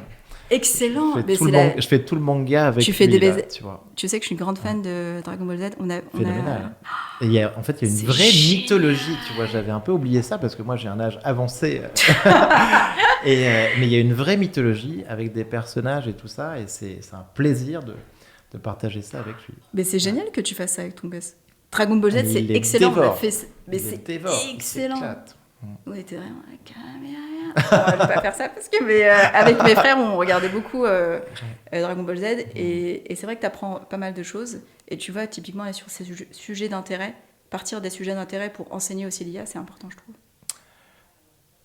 Excellent. Je fais tout le manga avec lui, là, tu vois. Tu sais que je suis une grande fan de Dragon Ball Z. Phénoménal. Et il y a une vraie mythologie, tu vois. J'avais un peu oublié ça parce que moi, j'ai un âge avancé. Mais il y a une vraie mythologie avec des personnages et tout ça. Et c'est un plaisir de partager ça avec lui. Mais c'est génial que tu fasses ça avec ton gosse. Dragon Ball Z, c'est excellent. Mais c'est excellent. Oui, t'es vraiment la caméra. Je vais pas faire ça parce que avec mes frères, on regardait beaucoup Dragon Ball Z et c'est vrai que t'apprends pas mal de choses. Et tu vois, typiquement, aller sur ces sujets d'intérêt, partir des sujets d'intérêt pour enseigner aussi l'IA, c'est important, je trouve.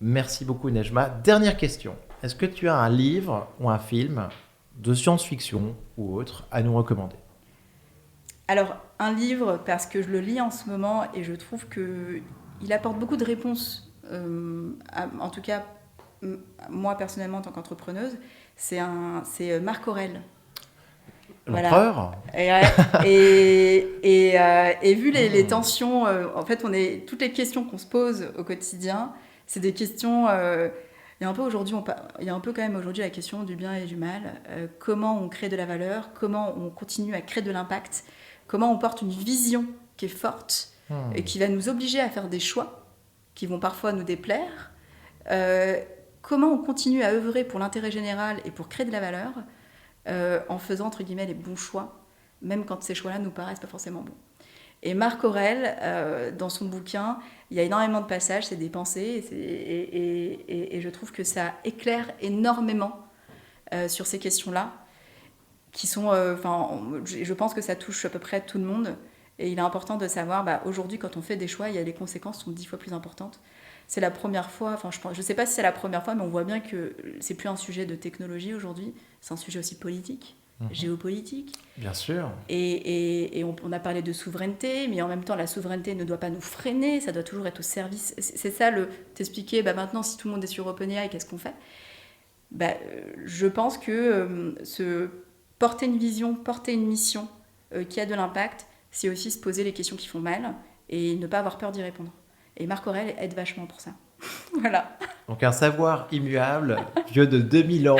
Merci beaucoup, Nejma. Dernière question. Est-ce que tu as un livre ou un film de science-fiction ou autre à nous recommander ? Alors, un livre, parce que je le lis en ce moment et je trouve qu'il apporte beaucoup de réponses, en tout cas, moi personnellement en tant qu'entrepreneuse, c'est Marc Aurèle. L'empereur. Voilà. Et vu les tensions, en fait, toutes les questions qu'on se pose au quotidien, c'est des questions... il y a un peu quand même aujourd'hui la question du bien et du mal. Comment on crée de la valeur, comment on continue à créer de l'impact, comment on porte une vision qui est forte et qui va nous obliger à faire des choix qui vont parfois nous déplaire. Comment on continue à œuvrer pour l'intérêt général et pour créer de la valeur en faisant, entre guillemets, les bons choix, même quand ces choix-là nous paraissent pas forcément bons. Et Marc Aurèle, dans son bouquin, il y a énormément de passages, c'est des pensées, et je trouve que ça éclaire énormément sur ces questions-là, qui sont, je pense que ça touche à peu près tout le monde, et il est important de savoir, aujourd'hui, quand on fait des choix, les conséquences sont 10 fois plus importantes. C'est la première fois, je ne sais pas si c'est la première fois, mais on voit bien que c'est plus un sujet de technologie aujourd'hui, c'est un sujet aussi politique. Géopolitique. Bien sûr. Et on a parlé de souveraineté, mais en même temps, la souveraineté ne doit pas nous freiner, ça doit toujours être au service. C'est ça, t'expliquer, maintenant, si tout le monde est sur OpenAI, qu'est-ce qu'on fait ? Je pense que porter une vision, porter une mission qui a de l'impact, c'est aussi se poser les questions qui font mal et ne pas avoir peur d'y répondre. Et Marc Aurèle aide vachement pour ça. Voilà. Donc un savoir immuable, vieux de 2000 ans.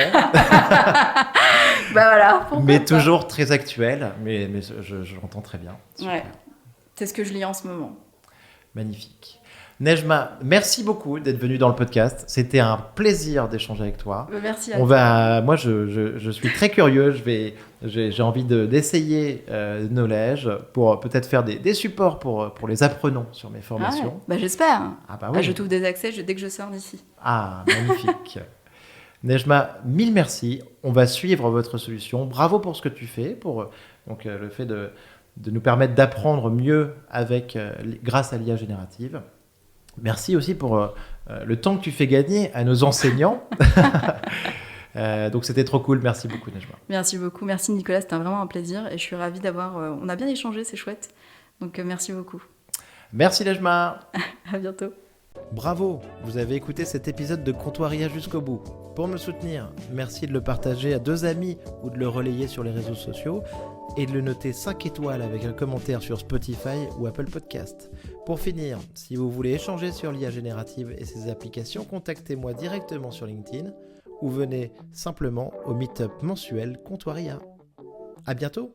Voilà. Mais toujours très actuel. Mais je l'entends très bien. Super. Ouais. C'est ce que je lis en ce moment. Magnifique. Nejma, merci beaucoup d'être venue dans le podcast. C'était un plaisir d'échanger avec toi. Merci à toi. Moi, je suis très curieux. J'ai envie d'essayer Knowledge pour peut-être faire des supports pour les apprenants sur mes formations. Ah ouais. J'espère. Oui. Je trouve des accès dès que je sors d'ici. Ah, magnifique. Nejma, mille merci. On va suivre votre solution. Bravo pour ce que tu fais, pour le fait de nous permettre d'apprendre mieux grâce à l'IA générative. Merci aussi pour le temps que tu fais gagner à nos enseignants. Donc c'était trop cool. Merci beaucoup, Nejma. Merci beaucoup. Merci, Nicolas. C'était vraiment un plaisir. Et je suis ravie d'avoir... on a bien échangé, c'est chouette. Donc merci beaucoup. Merci, Nejma. À bientôt. Bravo, vous avez écouté cet épisode de Comptoir IA jusqu'au bout. Pour me soutenir, merci de le partager à 2 amis ou de le relayer sur les réseaux sociaux et de le noter 5 étoiles avec un commentaire sur Spotify ou Apple Podcast. Pour finir, si vous voulez échanger sur l'IA générative et ses applications, contactez-moi directement sur LinkedIn ou venez simplement au meet-up mensuel Comptoir IA. À bientôt.